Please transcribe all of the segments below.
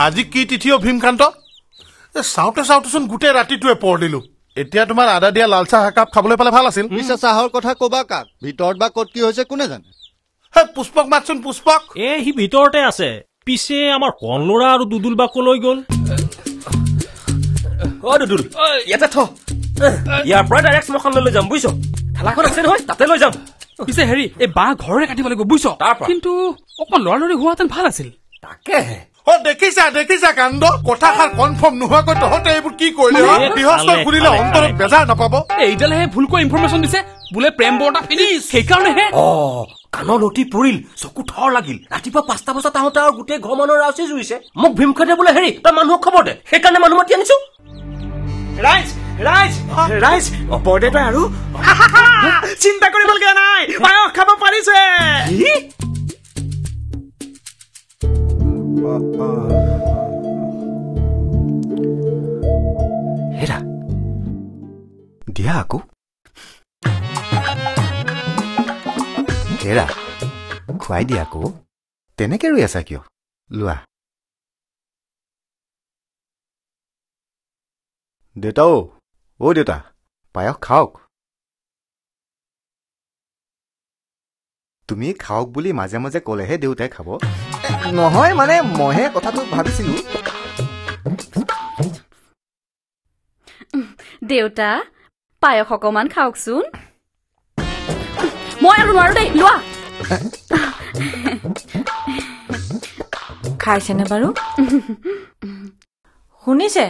আজি কি তিথি ভীমকান্ত চাওঁতে চাওঁতেচোন গোটেই ৰাতিটোৱে পৰ দিলো এতিয়া তোমাৰ আদা দিয়া লাল চাহ একাপ খাবলৈ পালে ভাল আছিল পিছে চাহৰ কথা কবা কাক ভিতৰত বা ক'ত কি হৈছে কোনে জানে পুষ্পক মাতচোন পুষ্পক সি ভিতৰতে আছে পিছে আমাৰ কণ ল'ৰা আৰু দুদুল বা কলৈ গ'ল দুদুল ইয়াতে থ ইয়াৰ পৰা ডাইৰেক্ট শ্মশান লৈ যাম বুজিছ ঠেলাখন আছে নহয় তাতে লৈ যাম পিছে হেৰি এই বাঁহ ঘৰৰে কাটিব লাগিব বুজিছ কিন্তু অকমান লৰালৰি হোৱাহেঁতেন ভাল আছিল তাকেহে দেখিছা কাণ্ড কথাষাৰ কনফাৰ্ম নোহোৱাকৈ তহঁতে এইবোৰ কি কৰিলে গৃহস্থ খুলিলে অন্তৰত বেজাৰ নাপাব এইডালেহে ভুলকৈ ইনফৰমেশ্যন দিছে বোলে প্ৰেম বৰ্তা ফিনিছ সেইকাৰণেহে কাণৰ নটি পৰিল চকু থৰ লাগিল ৰাতিপুৱা 5টা বজাত আহোঁতে আৰু গোটেই ঘৰ মানুহৰ ৰাউচি জুৰিছে মোক ভীমখেদে বোলে হেৰি তই মানুহক খবৰ দে সেইকাৰণে মানুহ মাতি আনিছো ৰাইজ অপৰদে তই আৰু চিন্তা কৰিবলগীয়া নাই পায়স খাব পাৰিছে হেৰা দিয়া আকৌ হেৰা খুৱাই দিয়া আকৌ তেনেকে ৰৈ আছা কিয় লোৱা দেউতা দেউতা পায়স খাওক তুমি খাওক বুলি মাজে মাজে ক'লেহে দেউতাই খাব নহয় মানে মইহে কথাটো ভাবিছিলো দেউতা পায়স অকমান খাওকচোন মই আৰু নোৱাৰো দেই লোৱা খাইছেনে বাৰু শুনিছে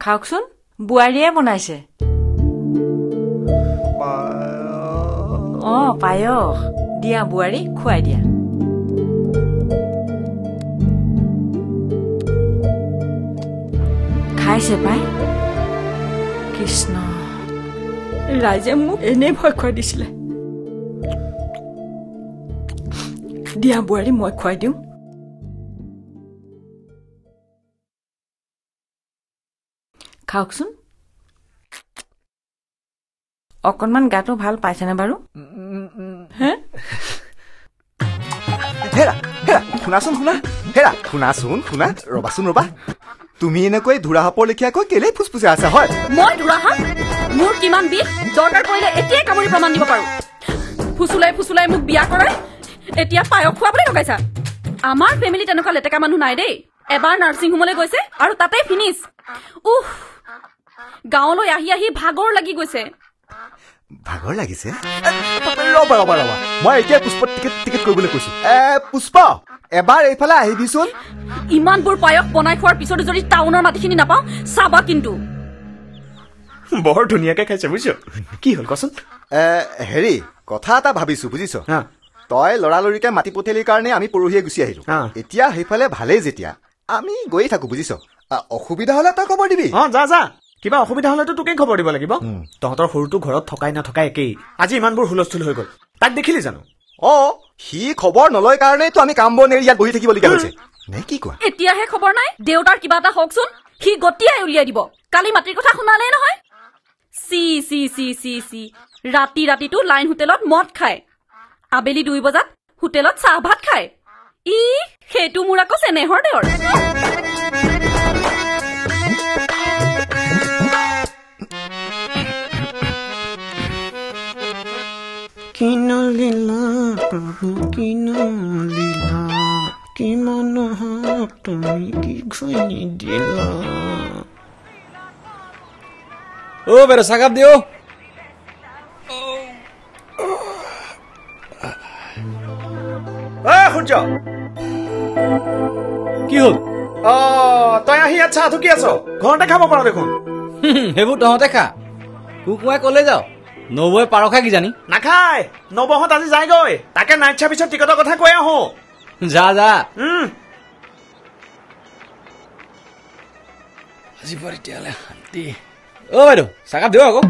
খাওকচোন বুঢ়াৰীয়ে বনাইছে পায়স দিয়া বুঢ়াৰী খুৱাই দিয়া খাইছে পাই কৃষ্ণ ৰাইজে মোক এনেই ভয় খুৱাই দিছিলে দিয়া বুঢ়াৰী মই খুৱাই দিওঁ খাওকচোন অকণমান গাটো ভাল পাইছেনে বাৰু শুনা ৰবা তুমি এনেকৈ ধুৰাহাপৰ লেখীয়াকৈ কেলেই ফুচফুচে আছা হয় মই ধুৰাহাপ মোৰ কিমান বিষ দৰকাৰ পৰিলে এতিয়াই কামুৰি প্ৰমাণ দিব পাৰো ফুচুলাই মোক বিয়া কৰাই এতিয়া পায়স খুৱাবলৈ লগাইছা আমাৰ ফেমিলিত এনেকুৱা লেতেকা মানুহ নাই দেই এবাৰ নাৰ্ছিং হোমলৈ গৈছে আৰু তাতেই ফিনিছ গাঁৱলৈ আহি ভাগৰ লাগি গৈছে ভাগৰ লাগিছে ৰবা মই এতিয়া পুষ্পত টিকেট কৰিবলৈ কৈছো পুষ্প এবাৰ এইফালে আহিবিচোন ইমানবোৰ পায়স বনাই খোৱাৰ পিছতো যদি টাউনৰ মাটিখিনি নাপাওঁ চাবা কিন্তু বৰ ধুনীয়াকে খাইছে বুজিছ কি হ'ল কচোন হেৰি কথা এটা ভাবিছো বুজিছ তই লৰালৰিকে মাতি পঠিয়ালি কাৰণে আমি পৰহিয়ে গুচি আহিলো এতিয়া সেইফালে ভালেই যেতিয়া আমি গৈয়ে থাকো বুজিছ অসুবিধা হলে তই খবৰ দিবি যা কিবা অসুবিধা হলেতো তোকে খবৰ দিব লাগিব তহঁতৰ সৰুটো ঘৰত থকাই নথকাই একেই আজি ইমানবোৰ হুলস্থুল হৈ গ'ল তাক দেখিলি জানো সি খবৰ নলয় কাৰণেতো আমি কাম বন এৰি ইয়াত বহি থাকিবলগীয়া হৈছে নে কি কোৱা এতিয়াহে খবৰ নাই দেউতাৰ কিবা এটা হওকচোন সি গতিয়াই উলিয়াই দিব কালি মাটিৰ কথা শুনালে নহয় চি ৰাতিটো লাইন হোটেলত মদ খায় আবেলি 2 বজাত হোটেলত চাহ ভাত খায় সেইটো মোৰ আকৌ চেনেহৰ দেৱৰ কিমান হক তুমি কি খুনি দিলা বেটা চাকাপ দিও সূৰ্য কি হ'ল তই আহি ইয়াত চাহ থুকি আছ ঘৰতে খাব পাৰ দেখোন সেইবোৰ তহঁতে খা কুকুৱাই কলে যাও নবৌৱে পাৰ খাই কি জানি নাখায় নবৌহঁত আজি যায়গৈ তাকে নাইট চাৰ্ভিচৰ টিকটৰ কথা কৈ আহো যা আজি বৰ এতিয়ালে শান্তি বাইদেউ চাকাপ দিও আকৌ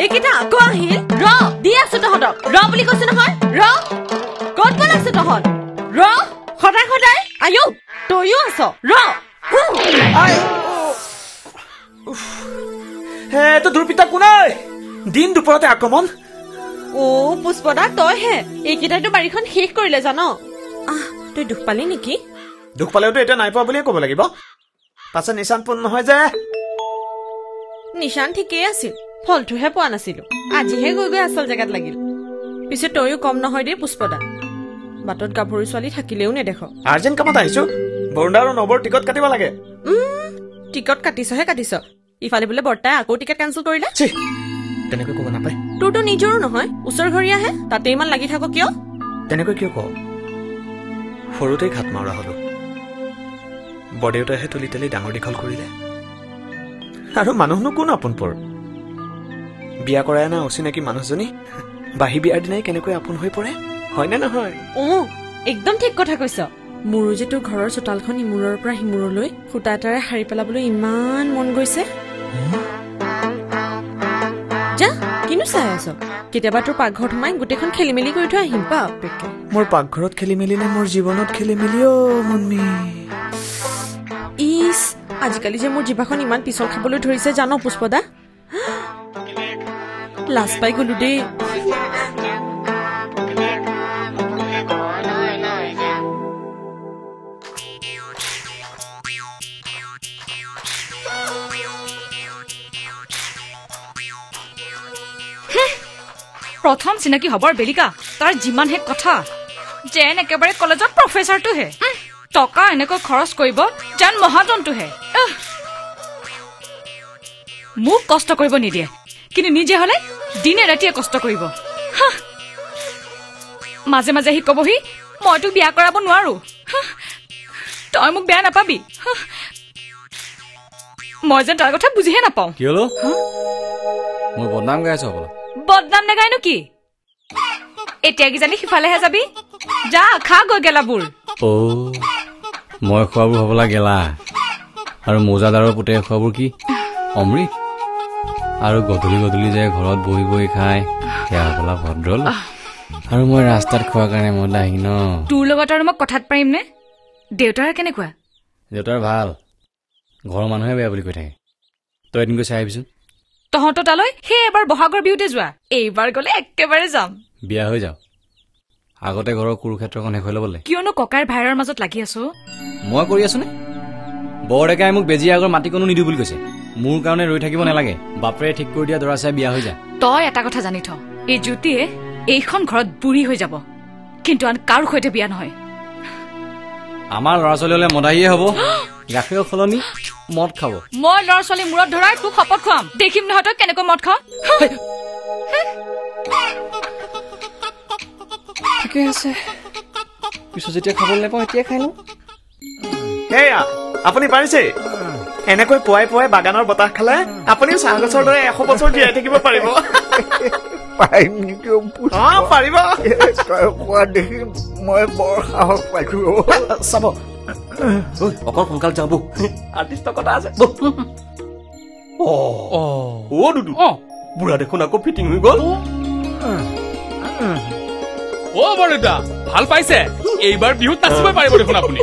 এইকেইটা আকৌ আহিল দি আছো তহঁতক বুলি কৈছো নহয় ক'ত বনাইছো তহঁত সদায় আয়ো তইও আছ ৰ হে তো দুৰ্পিতা কোনাই দিন দুপৰতে আক্ৰমণ অ পুষ্পদা তইহে এইকেইটাইতো বাৰীখন শেষ কৰিলে জান তই দুখ পালি নেকি দুখ পালেওতো এতিয়া নাই পোৱা বুলিয়ে ক'ব লাগিব পাছে নিশান পূৰ্ণ নহয় যে নিশান ঠিকেই আছিল ফলটোহে পোৱা নাছিলো আজিহে গৈ গৈ আচল জেগাত লাগিল পিছে তইও কম নহয় দেই পুষ্পদা বাটত গাভৰু ছোৱালী থাকিলেও নেদেখ আৰ্জেণ্ট কামত আহিছো বৰুণা আৰু নৱৰ টিকট কাটিব লাগে টিকট কাটিছহে কাটিছ ইফালে বোলে বৰ্তাই আকৌ টিকট কেঞ্চেল কৰিলে তেনেকৈ ক'ব নাপায় তোৰতো নিজৰো নহয় ওচৰ ঘৰীয়াহে তাতে ইমান লাগি থাক কিয় তেনেকৈ কিয় কওঁ সৰুতেই ঘাট মাৰা হলো বৰদেউতাইহে তুলি তুলি ডাঙৰ দীঘল কৰিলে আৰু মানুহনো কোন আপোনপৰ বিয়া কৰাই না অচিনাকি মানুহজনী বাহি বিয়াৰ দিনাই কেনেকৈ আপোন হৈ পৰে হয়নে নহয় একদম ঠিক কথা কৈছ মোৰো যে তোৰ ঘৰৰ চোতালখন ইমূৰৰ পৰা সিমূৰলৈ সূতা এটাৰে সাৰি পেলাবলৈ ইমান মন গৈছে যা কিনো চাই আছ কেতিয়াবা তোৰ পাকঘৰত সোমাই গোটেইখন খেলি মেলি কৰি থৈ আহিম বাপেকে মোৰ পাকঘৰত খেলি মেলি নে মোৰ জীৱনত খেলি মেলি মনমি ইছ আজিকালি যে মোৰ জিভাখন ইমান পিছল খাবলৈ ধৰিছে জান পুষ্পদা লাজ পাই গলো দেই প্ৰথম চিনাকি হবৰ বেলিকা তাৰ যিমান হে কথা যেন একেবাৰে কলেজত প্ৰফেচাৰটোহে টকা এনেকৈ খৰচ কৰিব যেন মহাজনটোহে মোক কষ্ট কৰিব নিদিয়ে কিন্তু নিজে হলে দিনে ৰাতিয়ে কষ্ট কৰিব মাজে মাজে সি কবহি মই তোক বিয়া কৰাব নোৱাৰো তই মোক বেয়া নাপাবি মই যেন তাৰ কথা বুজিহে নাপাওঁ কি হলো মই বদনাম গাই আছো অকল বদনাম নাগায়নো কি এতিয়া কিজানি সিফালেহে যাবি যা খা গৈ গেলাবোৰ মই খোৱাবোৰ হবলা গেলা আৰু মৌজাদাৰৰ পুতে খোৱাবোৰ কি অমৃত আৰু গধূলি গধূলি যায় ঘৰত বহি বহি খাই সেয়া হবলা ভদ্ৰল আৰু মই ৰাস্তাত খোৱাৰ কাৰণে মই দাহি ন তোৰ লগত আৰু মই কথাত পাৰিম নে দেউতাৰ কেনেকুৱা দেউতাৰ ভাল ঘৰৰ মানুহে বেয়া বুলি কৈ থাকে তই এদিন গৈ চাই আহিবিচোন তহঁতৰ তালৈ সেই এবাৰ বহাগৰ বিহুতে যোৱা এইবাৰ গলে একেবাৰে যাম বিয়া হৈ যাও আগতে ঘৰৰ কুৰুক্ষেত্ৰখন শেষ হৈ ল'বলৈ কিয়নো ককাৰ ভাইৰৰ মাজত লাগি আছো মই কৰি আছো নে বৰডেকাই মোক বেজি আগৰ মাটি কোনো নিদিওঁ বুলি কৈছে মোৰ কাৰণে ৰৈ থাকিব নালাগে বাপৰে ঠিক কৰি দিয়া দৰা চাই বিয়া হৈ যায় তই এটা কথা জানি থ এই জ্যোতিয়ে এইখন ঘৰত বুঢ়ী হৈ যাব কিন্তু আন কাৰো সৈতে বিয়া নহয় আমাৰ ল'ৰা ছোৱালী হলে মদাহীয়ে হ'ব গাখীৰ সলনি মদ খাব মই ল'ৰা ছোৱালী মূৰত ধৰাই তোক শপত খুৱাম দেখিম নহয় তই কেনেকৈ মদ খাৱ ঠিকে আছে পিছত যেতিয়া খাবলৈ নাপাওঁ এতিয়া খাই লওঁ সেয়া আপুনি পাৰিছে এনেকৈ পুৱাই পুৱাই বাগানৰ বতাহ খালে আপুনিও চাহ গছৰ দৰে 100 বছৰ জীয়াই থাকিব পাৰিব পাৰিম নেকি পাৰিব তই কোৱা দেখি মই বৰ সাহস পাইছো চাব অকল সোনকালে যাওঁ বৌ আৰ্টিষ্টৰ কথা আছে দুদু বুঢ়া দেখোন আকৌ ফিটিং হৈ গ'ল বৰদেউতা ভাল পাইছে এইবাৰ বিহুত নাচিবই পাৰিব দেখোন আপুনি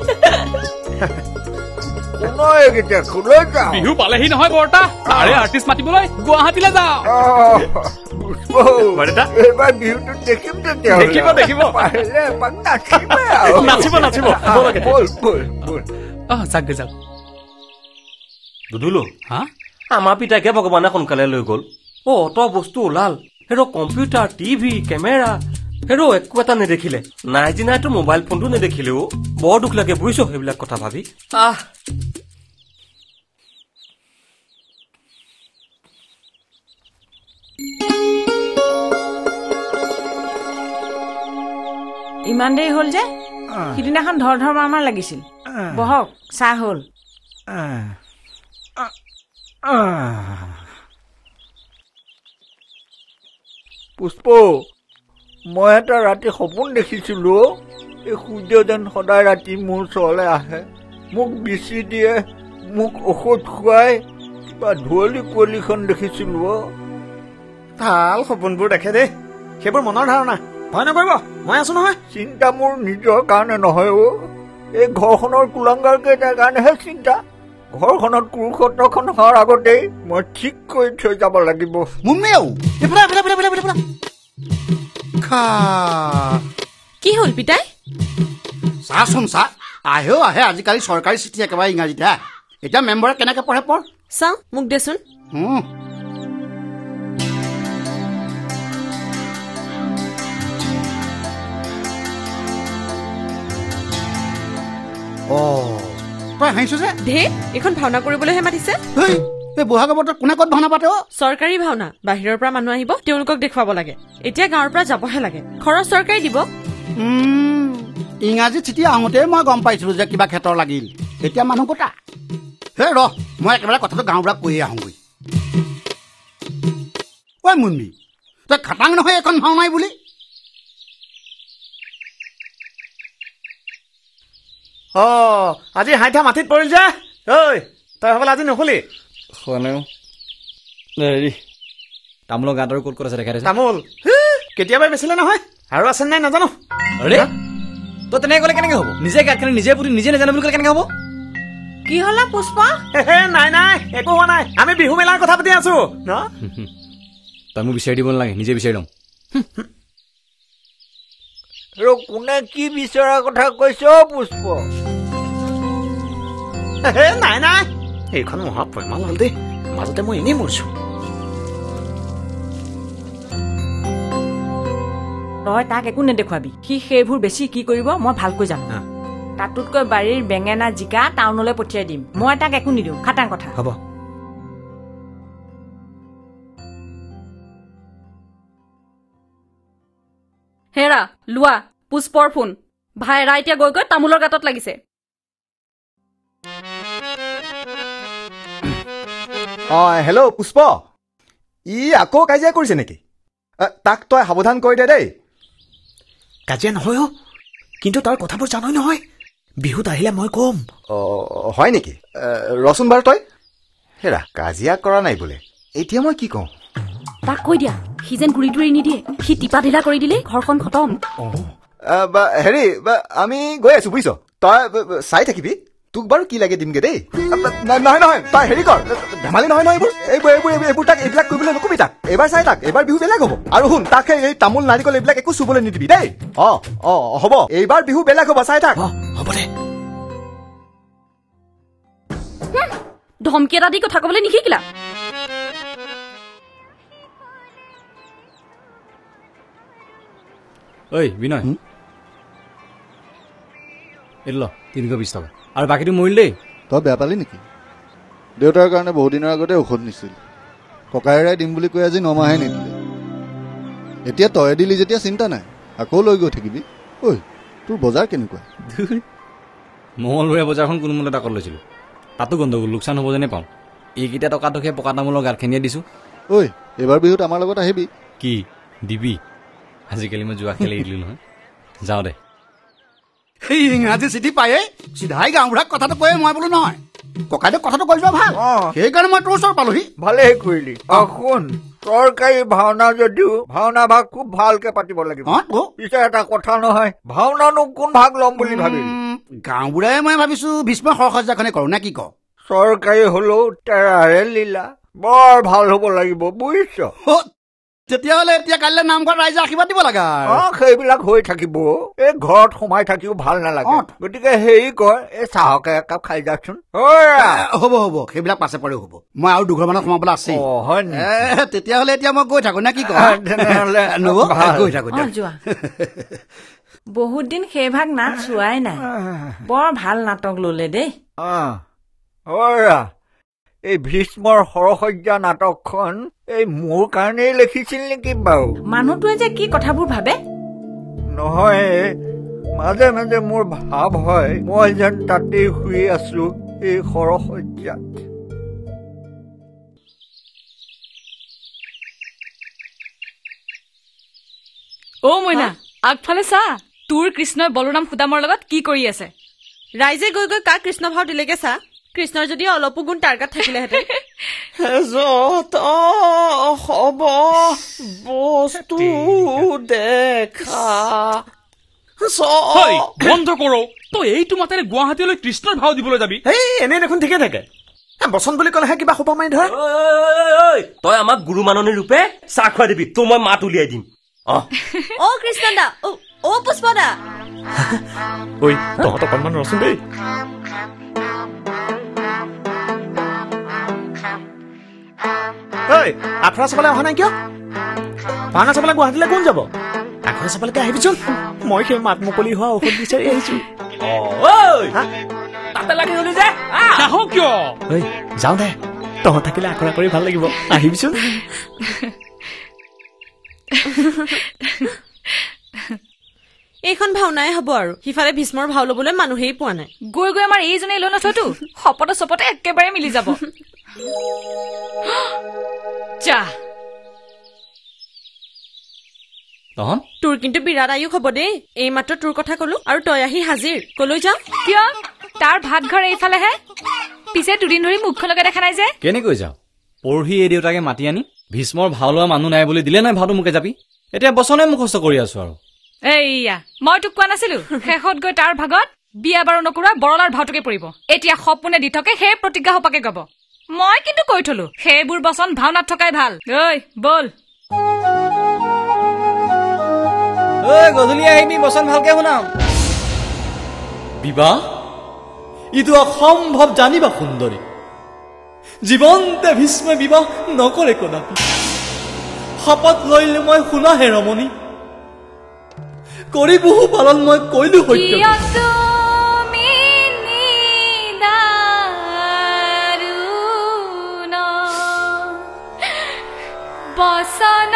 বিহু পালেহি নহয় বৰতা তাৰে আৰ্টিষ্ট মাতিবলৈ গুৱাহাটীলৈ যাওঁ এইবাৰ বিহুটো দেখিম দেখিব দেখিব নাচিব নাচিব যাক যাক দুদুলো আমাৰ পিতাকে ভগৱানে সোনকালে লৈ গ'ল অত বস্তু ওলাল হেৰ' কম্পিউটাৰ টিভি কেমেৰা হেৰ' একো এটা নেদেখিলে নাই যি নাইতো মোবাইল ফোনটো নেদেখিলেও বৰ দুখ লাগে বুজিছ সেইবিলাক কথা ভাবি ইমান দেৰি হ'ল যে সিদিনাখন ধৰ ধৰ মাৰ লাগিছিল বহক চাহ হ'ল পুষ্প মই এটা ৰাতি সপোন দেখিছিলো এই সূৰ্য যেন সদায় ৰাতি মোৰ ওচৰলৈ আহে মোক বিচি দিয়ে মোক ঔষধ খুৱাই কিবা ধুৱলি কুঁৱলীখন দেখিছিলো ভাল সপোনবোৰ দেখে দেই সেইবোৰ মনৰ ধাৰণা ভয় নকৰিব মই আছো নহয় চিন্তা মোৰ নিজৰ কাৰণে নহয় এই ঘৰখনৰ কুলাংগাৰ কেইটাৰ কাৰণেহে চিন্তা ঘৰখনত কুৰুক্ষেত্ৰখন হোৱাৰ আগতেই মই ঠিক কৰি থৈ যাব লাগিব কি হ'ল পিতাই চাচোন চা আহেও আহে আজিকালি চৰকাৰী চিঠি একেবাৰে ইংৰাজীতে এতিয়া মেম্বাৰে কেনেকে পঢ়ে পঢ় চাওঁ মোক দেচোন তই হাঁহিছ যে ধে এইখন ভাওনা কৰিবলৈহে মাতিছে এই বহাগৰ বতৰত কোনে ক'ত ভাওনা পাতে চৰকাৰী ভাওনা বাহিৰৰ পৰা মানুহ আহিব তেওঁলোকক দেখুৱাব লাগে এতিয়া গাঁৱৰ পৰা যাবহে লাগে খৰচ চৰকাৰে দিব ইংৰাজী চিঠি আহোঁতে মই গম পাইছিলো যে কিবা ক্ষেত্ৰৰ লাগিল এতিয়া মানুহ কোটা হে ৰ মই একেবাৰে কথাটো গাঁওবুঢ়াক কৈয়ে আহোঁগৈ ঐ মুন্মি তই খাটাং নহয় এখন ভাওনাই বুলি আজি হাইঠা মাটিত পৰিল যে ঐ তই হ'বলৈ আজি নখলি হেৰি তামোলৰ গাঁত আৰু ক'ত ক'ত আছে দেখাই দিছে তামোল কেতিয়াবাই বেচিলে নহয় আৰু আছে নাই নাজানো আৰে তই তেনেকে ক'লে কেনেকে হ'ব নিজে গাঁত খানি নিজে পুতি নিজে নাজানো বুলি ক'লে কেনেকে হ'ব কি হ'লা পুষ্প নাই নাই একো হোৱা নাই আমি বিহু মেলাৰ কথা পাতি আছো ন তই মোক বিচাৰি দিব নালাগে নিজে বিচাৰি ল'ম কোনে কি বিচৰা কথা কৈছ পুষ্প নাই নাই এইখন মহা প্ৰেমাল হ'ল দেই মাজতে মই এনেই মৰিছো তই তাক একো নেদেখুৱাবি সি সেইবোৰ বেছি কি কৰিব মই ভালকৈ জানো তাতোতকৈ বাৰীৰ বেঙেনা জিকা টাউনলৈ পঠিয়াই দিম মই তাক একো নিদিওঁ খাটাং কথা হ'ব হেৰা লোৱা পুষ্পৰ ফোন ভাইৰা এতিয়া গৈ গৈ তামোলৰ গাঁতত লাগিছে হেল্ল' পুষ্প ই আকৌ কাজিয়া কৰিছে নেকি তাক তই সাৱধান কৰি দে দেই কাজিয়া নহয় কিন্তু তাৰ কথাবোৰ জানই নহয় বিহুত আহিলে মই কম হয় নেকি ৰচোন বাৰু তই হেৰা কাজিয়া কৰা নাই বোলে এতিয়া মই কি কওঁ তাক কৈ দিয়া সি যেন ঘূৰি তুৰি নিদিয়ে সি টিপা ঢিলা কৰি দিলে ঘৰখন খতম হেৰি আমি গৈ আছো বুজিছ তই চাই থাকিবি তোক বাৰু কি লাগে দিমগে দেই নহয় নহয় তই হেৰি কৰ ধেমালি নহয় নহয় এইবোৰ তাক এইবিলাক কৰিবলৈ নকবি তাক এইবাৰ চাই তাক এইবাৰ বিহু বেলেগ হ'ব আৰু শুন তাক এই তামোল নাৰিকল এইবিলাক একো চুবলৈ নিদিবি দেই হ'ব এইবাৰ বিহু বেলেগ হ'ব চাই থাক হ'ব দে ধমকি এটা দি কথা ক'বলৈ নিশিকিলা ঐ বিনয় এইটো ল 320 টকা আৰু বাকীটো মৰিল দেই তই বেয়া পালি নেকি দেউতাৰ কাৰণে বহু দিনৰ আগতে ঔষধ নিছিল ককায়েৰাই দিম বুলি কৈ আজি 9 মাহে নিদিলে এতিয়া তই দিলি যেতিয়া চিন্তা নাই আকৌ লৈ গৈ থাকিবি ঐ তোৰ বজাৰ কেনেকুৱা মঙলবৰীয়া বজাৰখন কোনোমতে তাকত লৈছিলোঁ তাতো গণ্ডগোল লোকচান হ'ব যেনে পাওঁ এইকেইটা টকাটোকে পকা তামোলৰ গাঁতখিনিয়ে দিছোঁ ঐ এইবাৰ বিহুত আমাৰ লগত আহিবি কি দিবি আজিকালি মই যোৱা খেলি দিলোঁ নহয় যাওঁ দে এই ইংৰাজী চিঠি পায়ে চিধাই গাঁওবুঢ়াক কথাটো কৈয়ে মই বোলো নহয় ককাইদেউ কথাটো কৈ যোৱা ভাল সেইকাৰণে মই তোৰ ওচৰত পালোহি ভালেই কৰিলি শুন চৰকাৰী ভাওনা যদিও ভাওনা ভাগ খুব ভালকে পাতিব লাগিব পিছে এটা কথা নহয় ভাওনানো কোন ভাগ ল'ম বুলি ভাবিলি গাঁওবুঢ়াই মই ভাবিছো ভীষ্ম সৰসজ্জাখনে কৰো নে কি ক চৰকাৰী হলেও তেৰাৰে লীলা বৰ ভাল হ'ব লাগিব বুজিছ তেতিয়াহ'লে এতিয়া কাইলৈ নামঘৰত ৰাইজে আশীৰ্বাদ দিব লাগে সেইবিলাক হৈ থাকিব এই ঘৰত সোমাই থাকিও ভাল নালাগে গতিকে হেৰি কৰ এই চাহকে একাপ খাই যাচোন হ'ব সেইবিলাক পাছে পৰে হ'ব মই আৰু দুঘৰ মানত সোমাবলৈ আছে তেতিয়াহ'লে এতিয়া মই গৈ থাকো নে কি কয় গৈ থাকো বহুত দিন সেই ভাগ নাট চোৱাই নাই বৰ ভাল নাটক ললে দেই এই ভীষ্মৰ সৰসজ্জা নাটকখন এই মোৰ কাৰণেই লিখিছিল নেকি বাৰু মানুহটোৱে যে কি কথাবোৰ ভাবে নহয় মাজে মাজে মোৰ ভাৱ হয় মই যেন তাতেই শুই আছো এই সৰসজ্জাত মইনা আগফালে চা তোৰ কৃষ্ণই বলৰাম সুদামৰ লগত কি কৰি আছে ৰাইজে গৈ গৈ কাক কৃষ্ণ ভাও দিলেগে চা কৃষ্ণৰ যদি অলপো গুণ তাৰ গাত থাকিলেহেঁতেন হ'ব বস্তু দেখা বন্ধ কৰো তই এইটো মাতেৰে গুৱাহাটীলৈ কৃষ্ণৰ ভাও দিবলৈ যাবি এই এনে দেখোন ঠিকে থাকে বচন বুলি ক'লেহে কিবা সোপা মাৰি ধৰে তই আমাক গুৰু মাননী ৰূপে চাহ খুৱাই দিবি তো মই মাত উলিয়াই দিম অ কৃষ্ণ দা অ পুষ্প দা ঐ তহঁত অকণমান ৰচোন দেই ঐ আখৰা চাবলৈ অহা নাই কিয় ভাওনা চাবলৈ গুৱাহাটীলৈ কোন যাব আখৰা চাবলৈকে আহিবিচোন মই সেই মাত মুকলি হোৱা ঔষধ বিচাৰি আহিছো তাতে লাগি গলি যে নাহ কিয় ঐ যাওঁ দে তহঁত থাকিলে আখৰা কৰি ভাল লাগিব আহিবিচোন এইখন ভাওনাই হ'ব আৰু সিফালে ভীষ্মৰ ভাও ল'বলৈ মানুহেই পোৱা নাই গৈ গৈ আমাৰ এইজনে লৈ নথতো শপতে চপতে একেবাৰে মিলি যাব যা তহন তোৰ কিন্তু বিৰাট আয়ুস হ'ব দেই এইমাত্ৰ তোৰ কথা কলো আৰু তই আহি হাজিৰ কলৈ যাওঁ কিয় তাৰ ভাত ঘৰ এইফালেহে পিছে দুদিন ধৰি মুখখনকে দেখা নাই যে কেনেকৈ যাওঁ পৰহি এই দেউতাকে মাতি আনি ভীষ্মৰ ভাও লোৱা মানুহ নাই বুলি দিলে নাই ভাওটো মোকে যাবি এতিয়া বচনে মুখস্থ কৰি আছো আৰু এইয়া মই তোক কোৱা নাছিলো শেষত গৈ তাৰ ভাগত বিয়া বাৰু নকৰা বৰলাৰ ভাওটোকে পৰিব এতিয়া সপোনে দি থাকে সেই প্ৰতিজ্ঞা সোপাকে গাব মই কিন্তু কৈ থলো সেইবোৰ বচন ভাওনাত থকাই ভাল ঐ বল গধূলি আহিবি বচন ভালকে শুনাও বিবাহ ইটো অসম্ভৱ জানিবা সুন্দৰী জীৱন্তে ভীষ্মে বিবাহ নকৰে কদাপি শপত লৈলে মই শুনাহে ৰমণী কৰি বহু পালন মই কৈলো সত্য বচন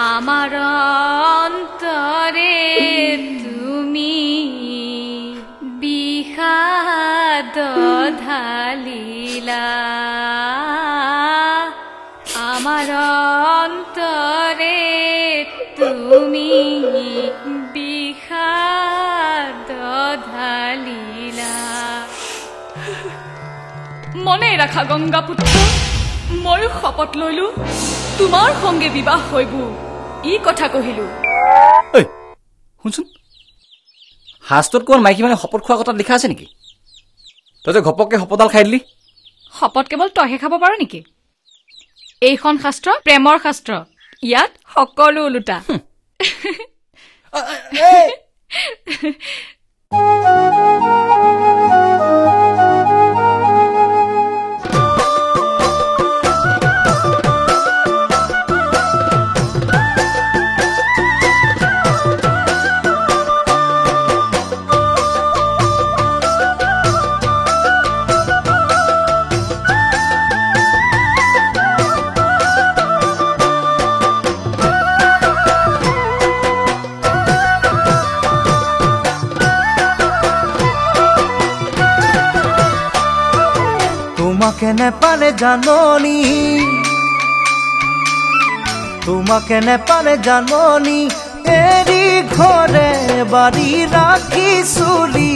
আমার অন্তরে তুমি বিষাদ ঢালিলা আমার অন্তরে তুমি বিষাদ ঢালিলা মনে রাখা গঙ্গা পুত্র ময়ো শপত লইলো তোমাৰ সঙ্গে বিবাহ হইব ই কথা কহিলো শুনচোন শাস্ত্ৰত কোন মাইকী মানে শপত খোৱা কথা লিখা আছে নেকি তই যে ঘপককে শপতডাল খাই দিলি শপত কেৱল তইহে খাব পাৰ নেকি এইখন শাস্ত্ৰ প্ৰেমৰ শাস্ত্ৰ ইয়াত সকলো ওলোটা তোমাকে নেপালে জাননী তোমাকে নেপালে জাননী এৰি ঘৰে বাৰী ৰাখি চুলি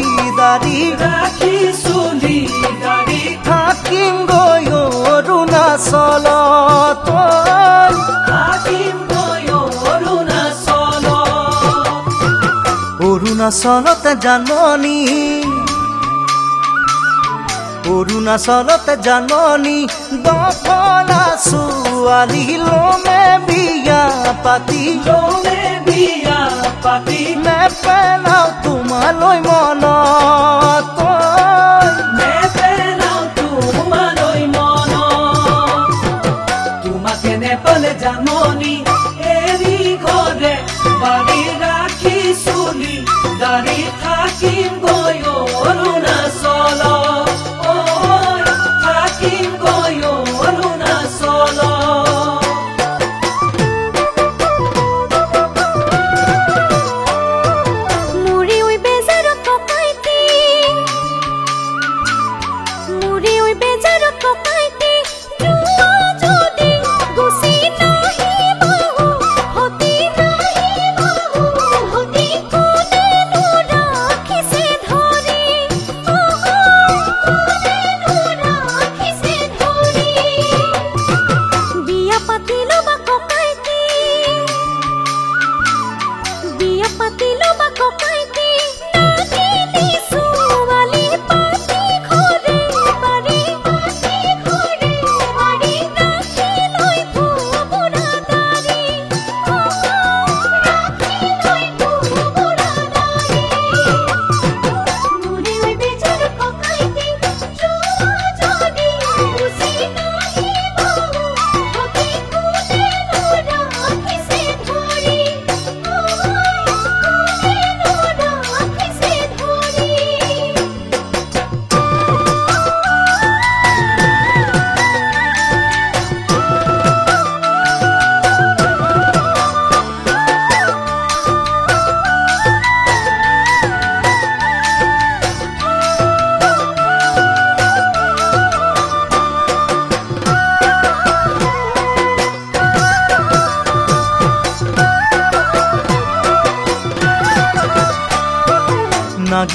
দাৰি থাকিম গৈ অৰুণাচলত অৰুণাচলত জাননী অৰুণাচলত জাননী দফলা ছোৱালী লমে বিয়া পাতি নেপেলাও তোমালৈ মনত তোমাকে নেপালে জাননী এৰি ঘৰে বাৰী ৰাখি চুলি দাৰি থাকিম গৈ অৰুণাচল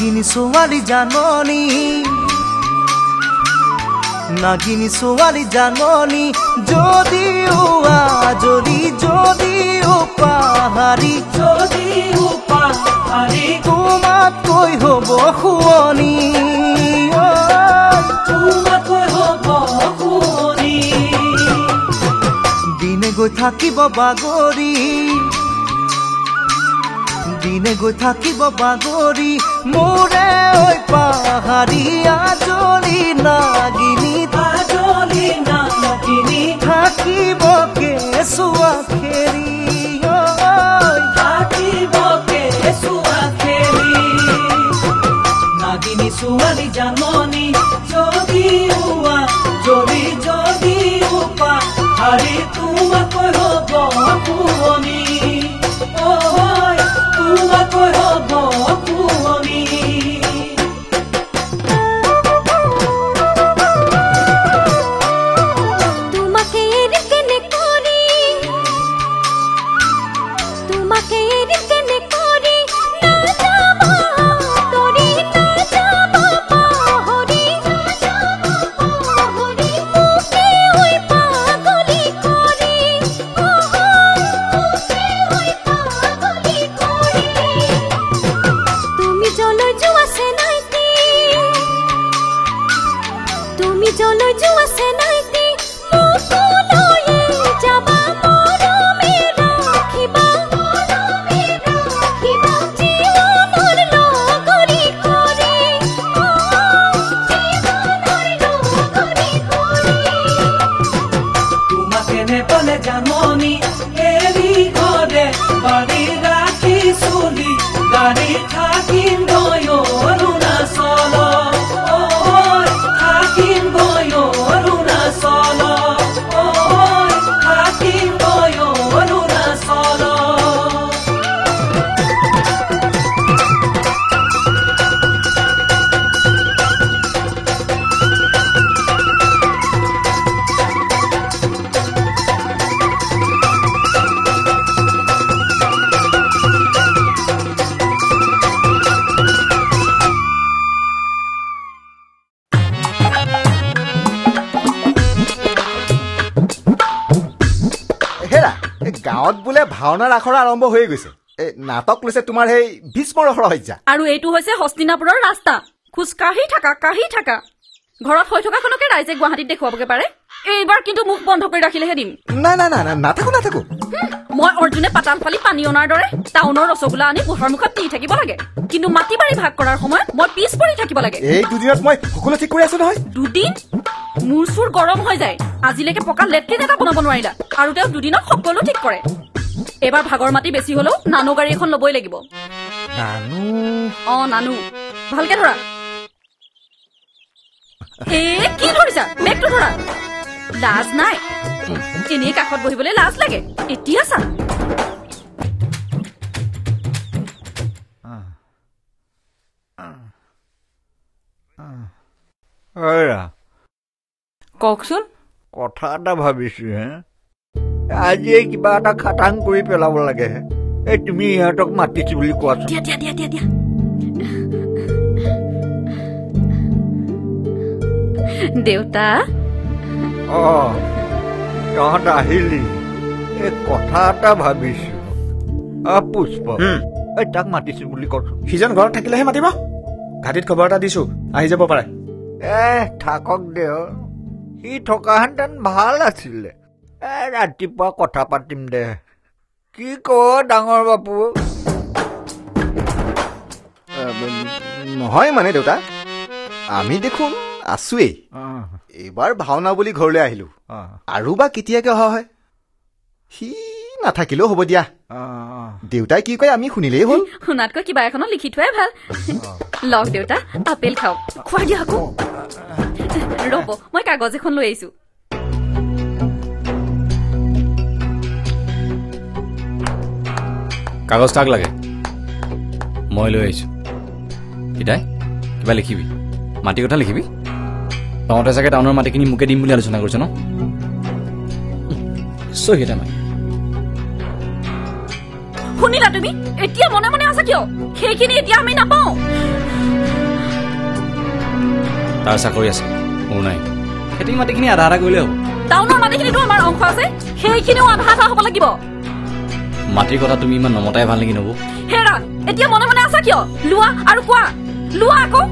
নাগিনী ছোৱালী জাননী নাগিনী ছোৱালী জাননী যদিও আজৰি যদিও পাহাৰী তোমাতকৈ হ'ব শুৱনি দিনে গৈ থাকিব বাগৰি দিনে গৈ থাকিব বাগৰি মোৰে ঐ পাহাৰী আজলি নাগিনী থাকিব কেঁচুৱা খেৰি নাগিনী ছোৱালী জাননী যদিও যদিও পাহাৰী তোমাকৈ হ'ব শুৱনি তোমাকৈ হ'ব শুৱনি গাঁৱত বোলে ভাওনাৰ আখৰা আৰম্ভ হৈ গৈছে নাটক লৈছে তোমাৰ সেই ভীষ্মৰ সৰহজ্যা আৰু এইটো হৈছে হস্তিনাপুৰৰ ৰাস্তা খোজকাঢ়ি থাকা ঘৰত হৈ থকাখনকে ৰাইজে গুৱাহাটীত দেখুৱাবগে পাৰে এইবাৰ কিন্তু মুখ বন্ধ কৰি ৰাখিলেহে দিম নাই নাথাকো মই অৰ্জুনে পাতাল ফালি পানী অনাৰ দৰে টাউনৰ ৰসগোল্লা আনি বুঢ়াৰ মুখত দি থাকিব লাগে কিন্তু মাটি বাৰী ভাগ কৰাৰ সময়ত মই পিছ পৰি থাকিব লাগে এই দুদিনত মই সকলো ঠিক কৰি আছো নহয় দুদিন মোৰ চুৰ গৰম হৈ যায় আজিলৈকে পকা লেট্ৰিন এটা বনাব নোৱাৰিলা আৰু তেওঁ দুদিনত সকলো ঠিক কৰে এবাৰ ভাগৰ মাটি বেছি হলেও নানো গাড়ী এখন ল'বই লাগিব নানো ভালকে ধৰা কি ধৰিছা বেগটো ধৰা লাজ নাই এনেই কাষত বহিবলৈ লাজ লাগে এতিয়া চা কওকচোন কথা এটা ভাবিছো আজিয়ে কিবা এটা খাটাং কৰি পেলাব লাগে এই তুমি ইহঁতক মাতিছো বুলি কোৱাচোন দিয়া দেউতা তহঁত আহিলি এই কথা এটা ভাবিছো পুষ্প এই তাক মাতিছো বুলি কচোন সিজন ঘৰত থাকিলেহে মাতিব ঘাটিত খবৰ এটা দিছো আহি যাব পাৰে থাকক দে সি থকাহেঁতেন ভাল আছিলে ৰাতিপুৱা কথা পাতিম দে কি কয় ডাঙৰ বাপু নহয় মানে দেউতা আমি দেখোন আছোৱেই এইবাৰ ভাওনা বুলি ঘৰলৈ আহিলো আৰু বা কেতিয়াকে অহা হয় সি নাথাকিলেও হ'ব দিয়া দেউতাই কি কয় আমি শুনিলেই হ'ল শুনাতকৈ কিবা এখনত লিখি থোৱাই ভাল লগ দেউতা আপেল খাওক খুৱাই দিয়া আকৌ ৰ'ব মই কাগজ এখন লৈ আহিছো কাগজ কাক লাগে মই লৈ আহিছো কিতাই কিবা লিখিবি মাটি কথা লিখিবি তহঁতে চাগে টাউনৰ মাটিখিনি মোকে দিম বুলি আলোচনা কৰিছ ন সেইটা মানে শুনিলা তুমি এতিয়া মনে মনে আছা কিয় সেইখিনি এতিয়া আমি নাপাওঁ তাৰ চাকৰি আছে, মোৰ নাই। খেতি মাটিখিনি আধা আধা কৰিলে হ'ব। টাউনৰ মাটিখিনিতো আমাৰ অংশ আছে, সেইখিনিও আধা আধা হ'ব লাগিব। মাটিৰ কথা তুমি ইমান নমতাই ভাল নেকি নবৌ? হেৰা, এতিয়া মনে মনে আছা কিয়? লোৱা আৰু কোৱা, লোৱা আকৌ।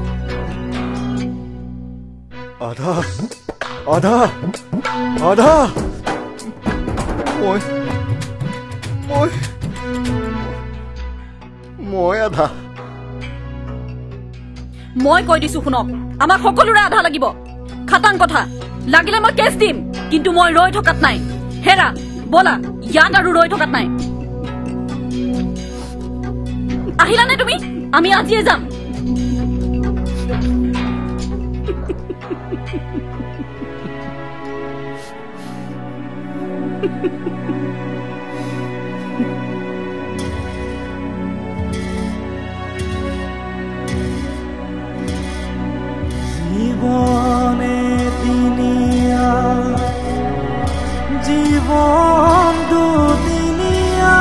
আধা আধা আধা মই আধা। মই কৈ দিছো শুনক, আমাক সকলোৰে আধা লাগিব। খাটাং কথা, লাগিলে মই কেছ দিম, কিন্তু মই ৰৈ থকাত নাই। হেৰা, বলা, ইয়াত আৰু ৰৈ থকাত নাই। আহিলানে তুমি? আমি আজিয়ে যাম। জীবনে দিনিয়া, জীবন দুদিনিয়া,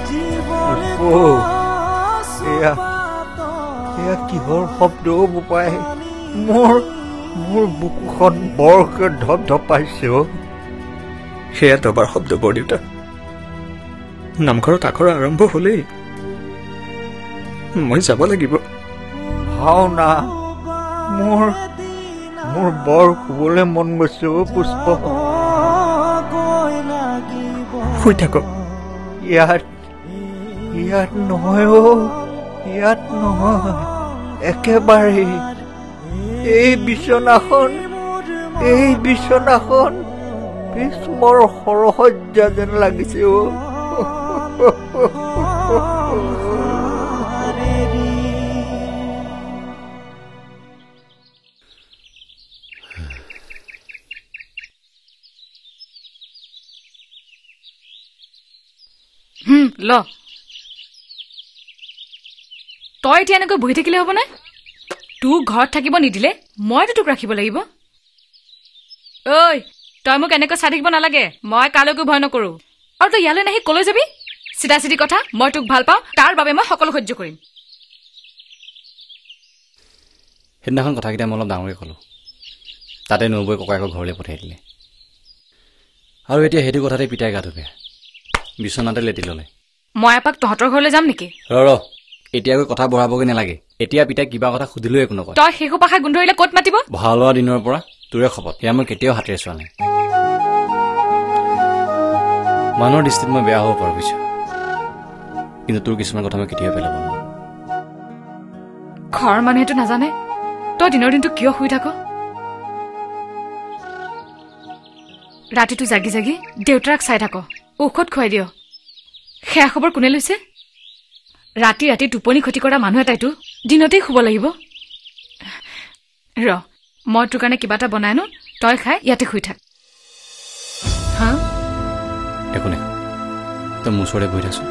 জীবনে এয়া কিহৰ শব্দ বোপাই? মোৰ বুকুখন বৰকৈ ধপ ধপাইছে। সেয়া দবাৰ শব্দ বৰ দেউতা। নামঘৰত আখৰ আৰম্ভ হলেই, মই যাব লাগিব। ভাওনা মোৰ বৰ শুবলৈ মন গৈছে। পুষ্প, শুই থাকক। ইয়াত নহয়, ইয়াত নহয়, একেবাৰে এই বিচনাখন ভীষ্মৰ সৰসজ্জা যেন লাগিছে। ল, তই এতিয়া এনেকৈ বহি থাকিলে হ'বনে? তোক ঘৰত থাকিব নিদিলে মইতো তোক ৰাখিব লাগিব। ঐ, তই মোক এনেকৈ চাই থাকিব নালাগে। মই কালৈকো ভয় নকৰো। আৰু তই ইয়ালৈ নাহি কলৈ যাবি? চিধা চিধি কথা, মই তোক ভাল পাওঁ, তাৰ বাবে মই সকলো সহ্য কৰিম। সেইদিনাখন কথাকেইটা মই অলপ ডাঙৰকৈ ক'লোঁ, তাতে নবৌৱে ককায়েকৰ ঘৰলৈ পঠিয়াই দিলে। আৰু এতিয়া সেইটো কথাতে পিতাই গাটো বেয়া, বিচনাতে লেটি ল'লে। মই এপাক তহঁতৰ ঘৰলৈ যাম নেকি? ৰ এতিয়াকৈ কথা বঢ়াবগৈ নালাগে। এতিয়া পিতাই কিবা কথা সুধিলেও একো নকয়। তই শেষো পাখা গোন্ধৰিলে ক'ত মাতিব? ভাল হোৱা দিনৰ পৰা তোৰে শপত, সেয়া মই কেতিয়াও হাতেৰে চোৱা নাই। মানুহৰ দৃষ্টিত মই বেয়া হ'ব পাৰোঁ বুজিছ, কিন্তু তোৰ কিছুমান কথা মই কেতিয়াও পেলাব নোৱাৰোঁ। ঘৰৰ মানুহেতো নাজানে তই দিনৰ দিনটো কিয় শুই থাক। ৰাতিটো জাগি জাগি দেউতাক চাই থাক, ঔষধ খুৱাই দিয়। সেয়া খবৰ কোনে লৈছে? ৰাতি ৰাতি টোপনি ক্ষতি কৰা মানুহ এটাইতো দিনতেই শুব লাগিব। ৰ, মই তোৰ কাৰণে কিবা এটা বনাই আনো, তই খাই ইয়াতে শুই থাক। হা, একো নাখাওঁ, তই মোৰ ওচৰতে বহি থাকচোন।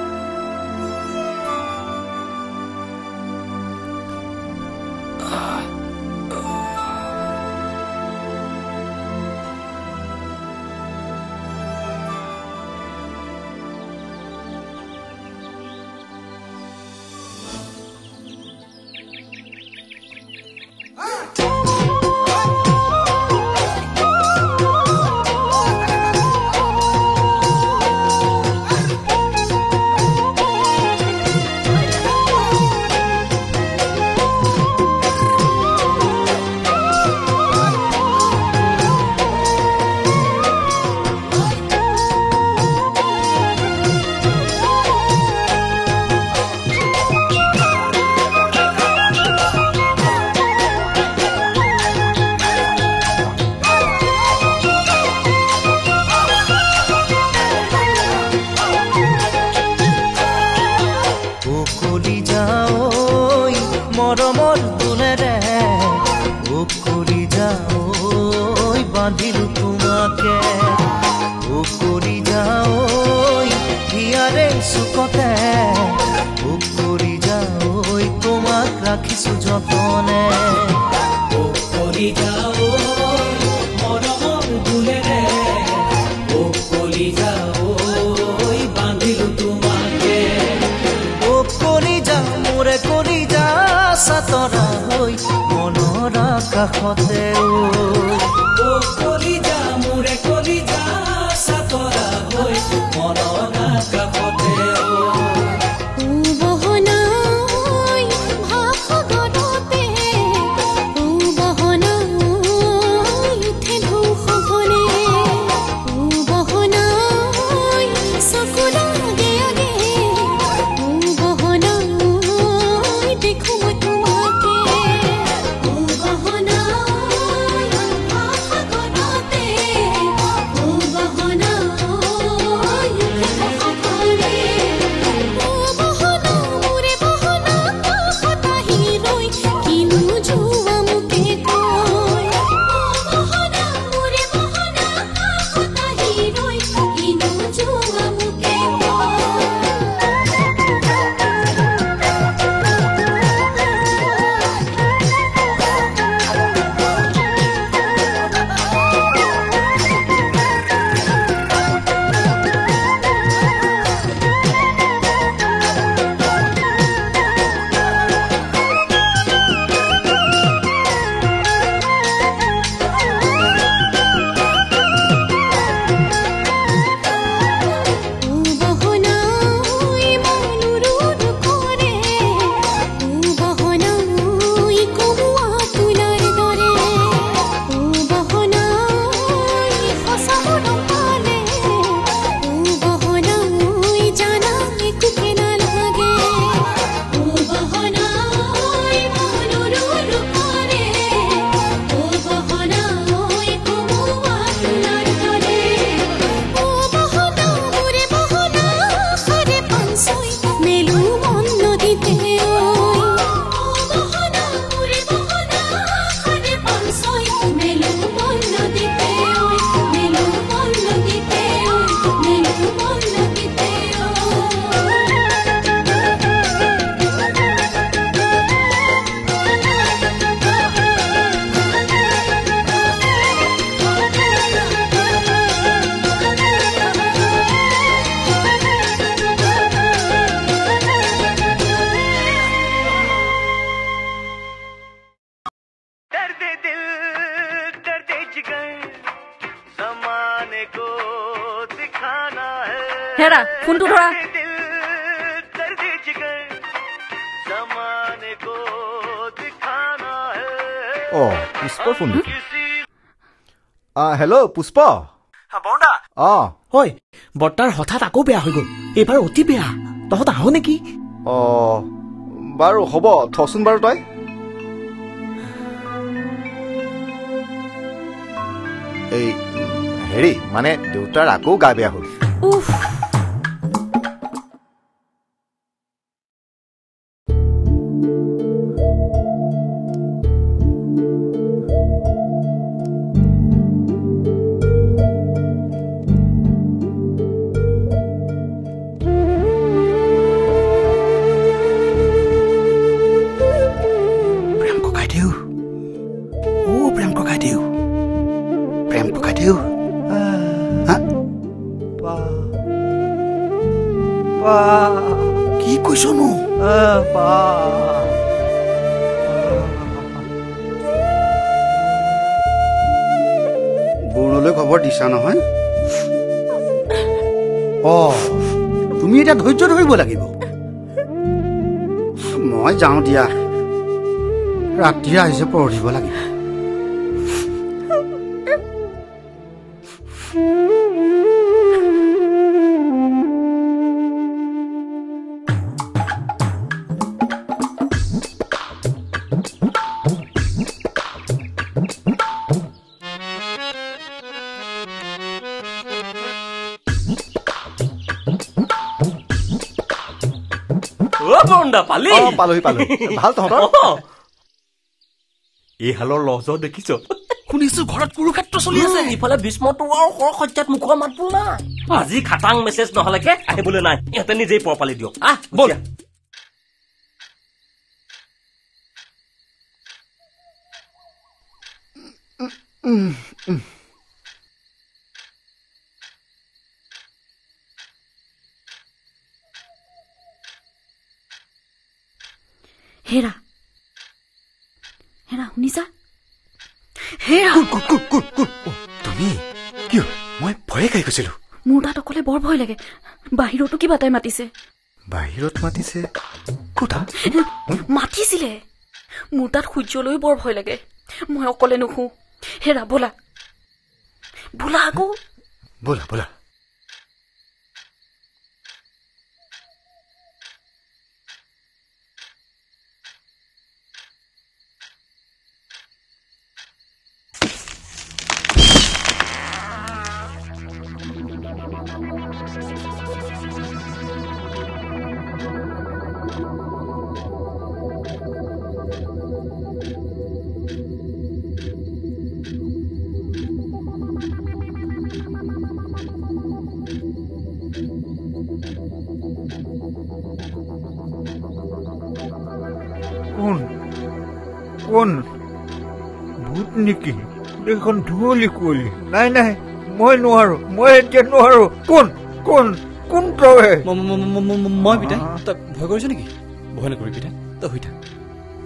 বাঁধিলো তোমাকে উকৰি যাও হিয়াৰে চুকতে উকৰি যাও তোমাক ৰাখিছো যতনে উকৰি যাও মৰমৰ দুলেৰে উকৰি যাও বাঁধিলো তোমাকে উকৰি যাও মোৰে কৰি যা সাতৰা কাষতে কলিজা মোৰে কলিজা সাতৰা হৈ মনৰ কাষতে হেৰা ফোনটো ধৰা পুষ্পৰ ফোন হেল্ল' পুষ্প বৰদা হয় বৰ্তাৰ হঠাৎ আকৌ বেয়া হৈ গ'ল এইবাৰ অতি বেয়া তহঁত আহ নেকি বাৰু হ'ব থচোন বাৰু তই এই হেৰি মানে দেউতাৰ আকৌ গা বেয়া হ'ল কি কৈছনো বৰুণলৈ খবৰ দিছা নহয় তুমি এতিয়া ধৈৰ্য ধৰিব লাগিব মই যাওঁ দিয়া ৰাতি আহিছে পঢ়িব লাগিব ভাল তহঁতৰ এই হালৰ লজ দেখিছ শুনিছো ঘৰত কুৰুক্ষেত্ৰ চলি আছে ইফালে ভীষ্মটো আৰু সৰসজ্জাত মুখৰ মাতবোৰ নাই আজি খাটাং মেছেজ নহলেকে আহিবলৈ নাই ইহঁতে নিজেই পৰপালি দিয়ক বল হেৰা হেৰা শুনিছা তুমি কিয় মই ভয়ে খাই গৈছিলো মোৰ তাত অকলে বৰ ভয় লাগে বাহিৰতো কিবা তাই মাতিছে বাহিৰত মাতিছে কোঠা মাতিছিলে মোৰ তাত সূৰ্যলৈ বৰ ভয় লাগে মই অকলে নুখো হেৰা বোলা বোলা আকৌ বোলা বোলা কোন ভূত নেকি এইখন ধুঁৱলি কুঁৱলি নাই নাই মই নোৱাৰো মই এতিয়া নোৱাৰো কোন কোন কোন তই মই পিতাই তই ভয় কৰিছ নেকি ভয় নকৰি পিতাই তই শুই থাক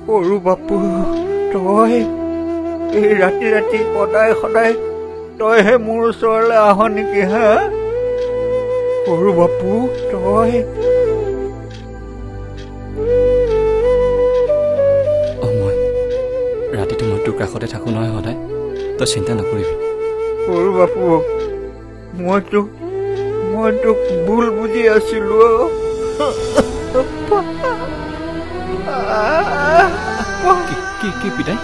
সৰু বাপু তই এই ৰাতি ৰাতি সদায় সদায় তইহে মোৰ ওচৰলৈ আহ নেকি হা সৰু বাপু তই ৰাতিটো মই তোৰ কাষতে থাকো নহয় সদায় তই চিন্তা নকৰিবি সৰু বাপু মই তোক ভুল বুজি আছিলো কি পিতাই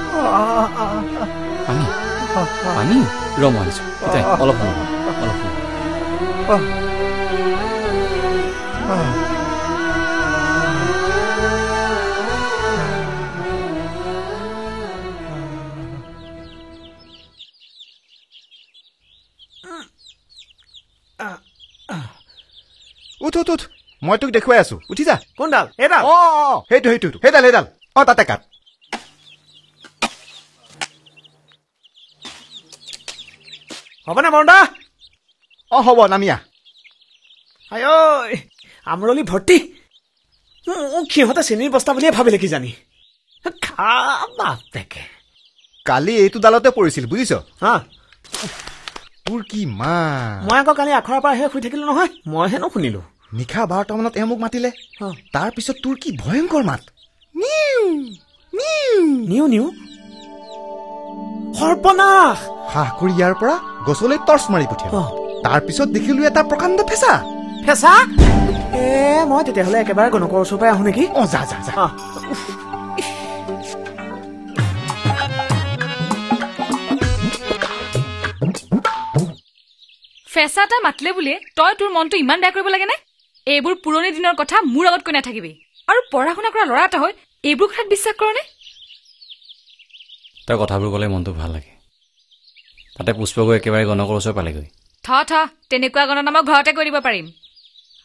পানী ৰ মই আনিছো পিতাই অলপ সময় উঠ মই তোক দেখুৱাই আছো উঠি যা কোনডাল এইডাল সেইডাল তাতে কাট হ'বনে মৰণদা হ'ব নামিয়া আই আমৰলি ভৰ্তি সিহঁতে চেনীৰ বস্তা বুলিয়ে ভাবিলে কি জানি কালি এইটো ডালতে পৰিছিল বুজিছ হা তোৰ কি মা মই আকৌ কালি আখৰৰ পৰা আহি শুই থাকিলো নহয় মই হেনো শুনিলো নিশা 12টা মানত মোক মাতিলে তাৰ পিছত তোৰ কি ভয়ংকৰ মাত নিউ সৰ্বনাশ হাঁহ কৰি ইয়াৰ পৰা গছলৈ টৰ্চ মাৰি পঠিয়াল তাৰ পিছত দেখিলো এটা প্ৰকাণ্ড ফেঁচা মই তেতিয়াহ'লে একেবাৰে গণকৰ ওচৰৰ পৰা আহো নেকি যা ফেঁচা এটা মাতিলে বুলিয়ে তই তোৰ মনটো ইমান বেয়া কৰিব লাগে নে এইবোৰ পুৰণি দিনৰ কথা মোৰ আগত কৈ নাথাকিবি আৰু পঢ়া শুনা কৰা ল'ৰা এটা হৈ এইবোৰ কথাত বিশ্বাস কৰ নে তই কথাবোৰ ক'লে মনটো ভাল লাগে তাতে পুষ্পগৈ একেবাৰে গণকৰ ওচৰ পালেগৈ তেনেকুৱা গণনা মই ঘৰতে কৰি দিব পাৰিম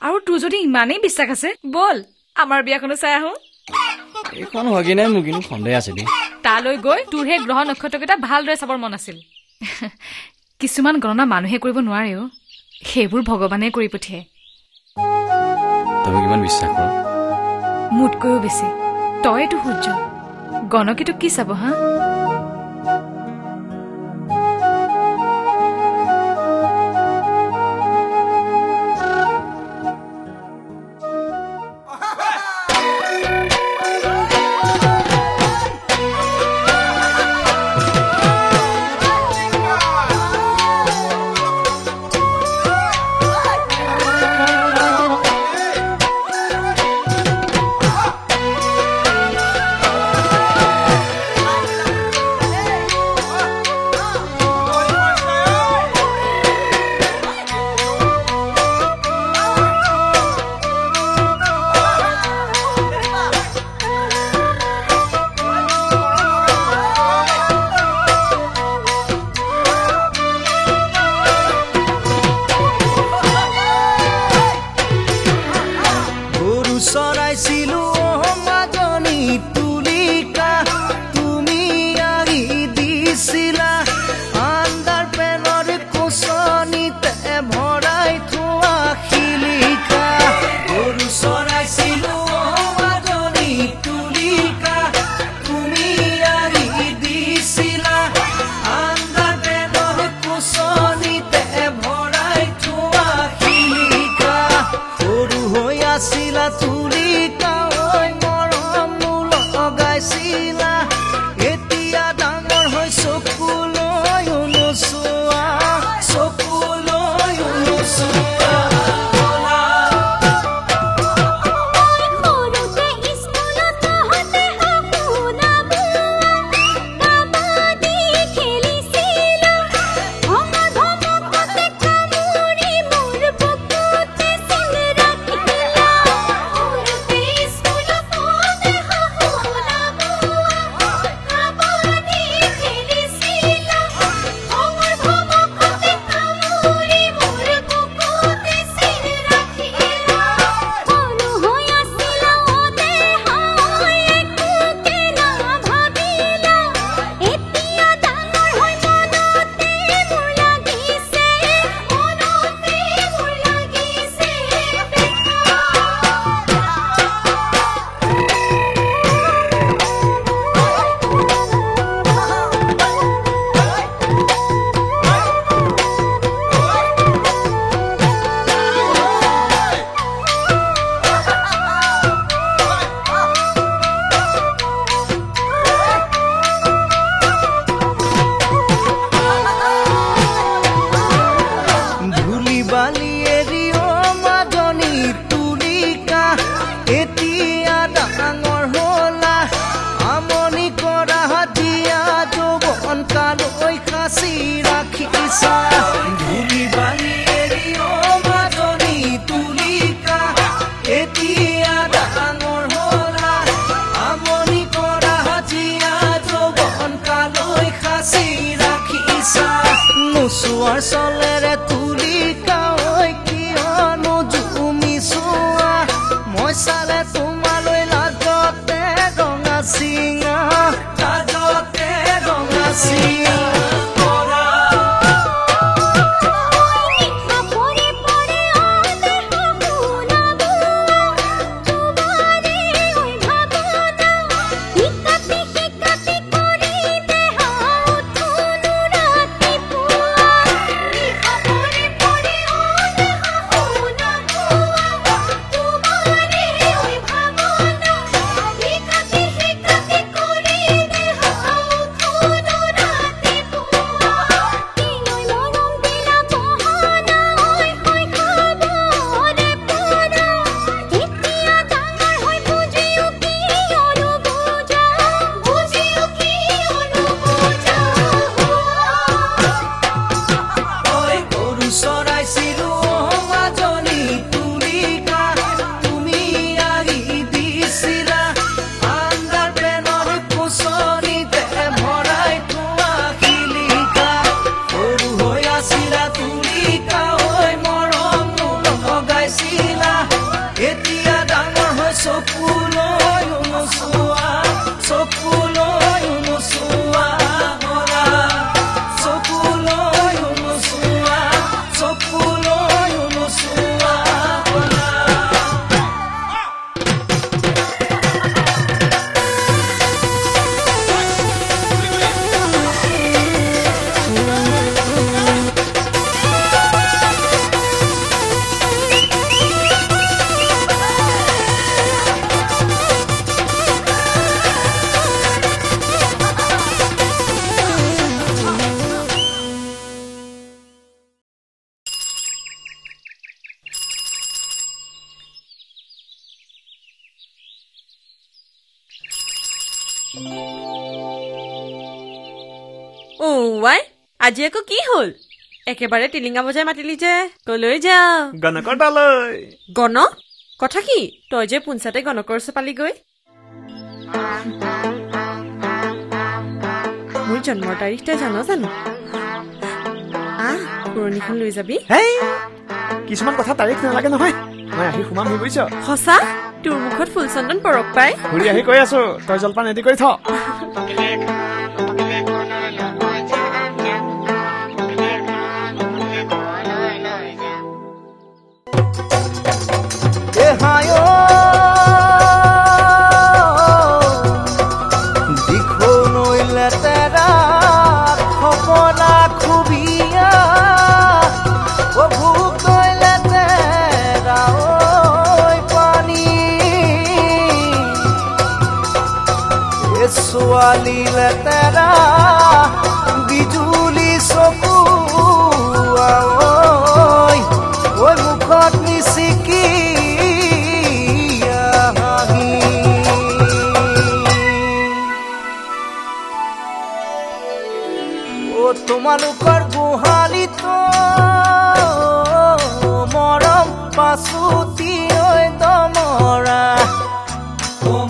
আৰু তোৰ যদি ইমানেই বিশ্বাস আছে বল আমাৰ বিয়াখনো চাই আহো এইখন হয় কি নাই মোৰ কিন্তু সন্দেহ আছে দেই তালৈ গৈ তোৰ সেই গ্ৰহ নক্ষত্ৰকেইটা ভালদৰে চাবৰ মন আছিল কিছুমান গণনা মানুহে কৰিব নোৱাৰেও সেইবোৰ ভগৱানে কৰি পঠিয়ায় তুমি কিমান বিশ্বাস কৰ মোতকৈও বেছি তইতো সূৰ্য গণকেতো কি চাব হা জোৱাৰ চলেৰে তুলিকা ঐ কিয়নো জুমি চোৱা মই চালে তোমালৈ লাজতে ৰঙা চিঙা লাজতে ৰঙা চিঙা ৱাই আজি আকৌ কি হ'ল একেবাৰে টিলিঙা বজাই মাতিলি যে কলৈ যাও গণকৰ তালৈ গণক কথা কি তই যে পুঞ্চাতে গণকৰ ওচৰ পালি গৈ মোৰ জন্মৰ তাৰিখ তই জানো পুৰণিখন লৈ যাবি কিছুমান কথা তাৰিখ নালাগে নহয় মই আহি সোমাম হৈ গৈছ সঁচা তোৰ মুখত ফুল চন্দন পৰক পাই ঘূৰি আহি কৈ আছো তই জলপান ৰেডি কৰি থ ছোৱালী লেতেৰা বিজুলী চকু ঐ মুখত নিচিকি তোমালোকৰ গোহালিত মৰম পাছুতি ঐ দমৰা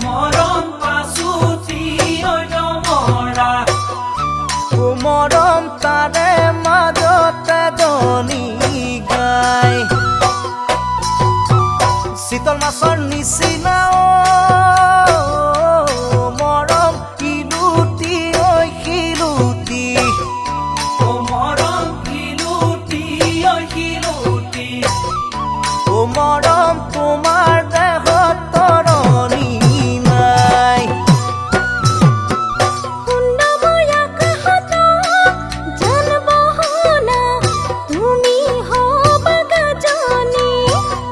মৰম পাছুতি ঐ দমৰা মৰম তাৰে মাজতে দনি গাই শীতল মাছৰ নিচিনা মৰম কিলুটি ঐ শিলুটি মৰম কিলুটি ঐ শিলুটি মৰম তোমাৰ দেহত তৰণি নাই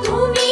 তুমি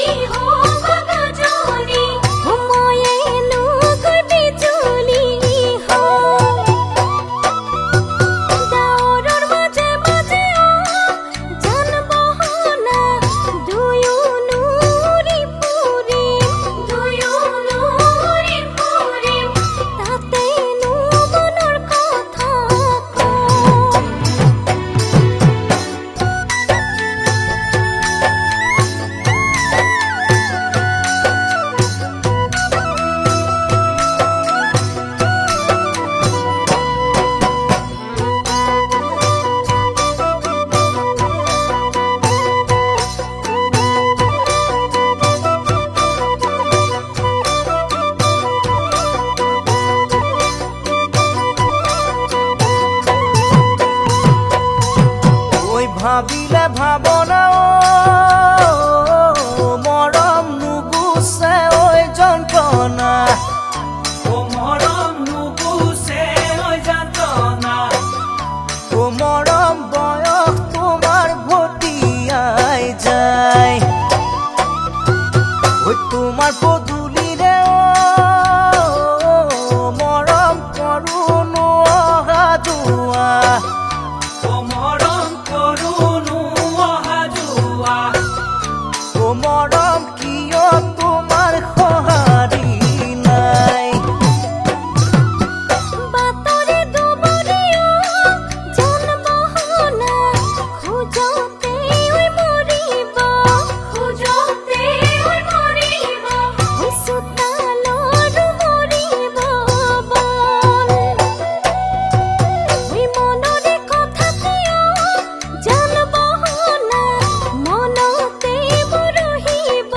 ভাবিলে ভাবনা মৰম নুগুছে ঐ যন্ত্ৰণা মৰম নুগুছে ঐ যন্ত্ৰণা মৰম বয়স তোমাৰ ভটিয়াই যায় তোমাৰ পদূলিৰে মৰম কৰোনো অহা যোৱা মৰম কৰোনো অহা যোৱা মৰম কিয় তোমাৰ সঁহাৰি নাই বাতৰি দুবৰীয়া জন্মহনা খোজতে মৰিব খোজতে মৰিব চোতালৰ মৰিব মনৰে কথা কিয় জন্মহনা মনতে মৰহিব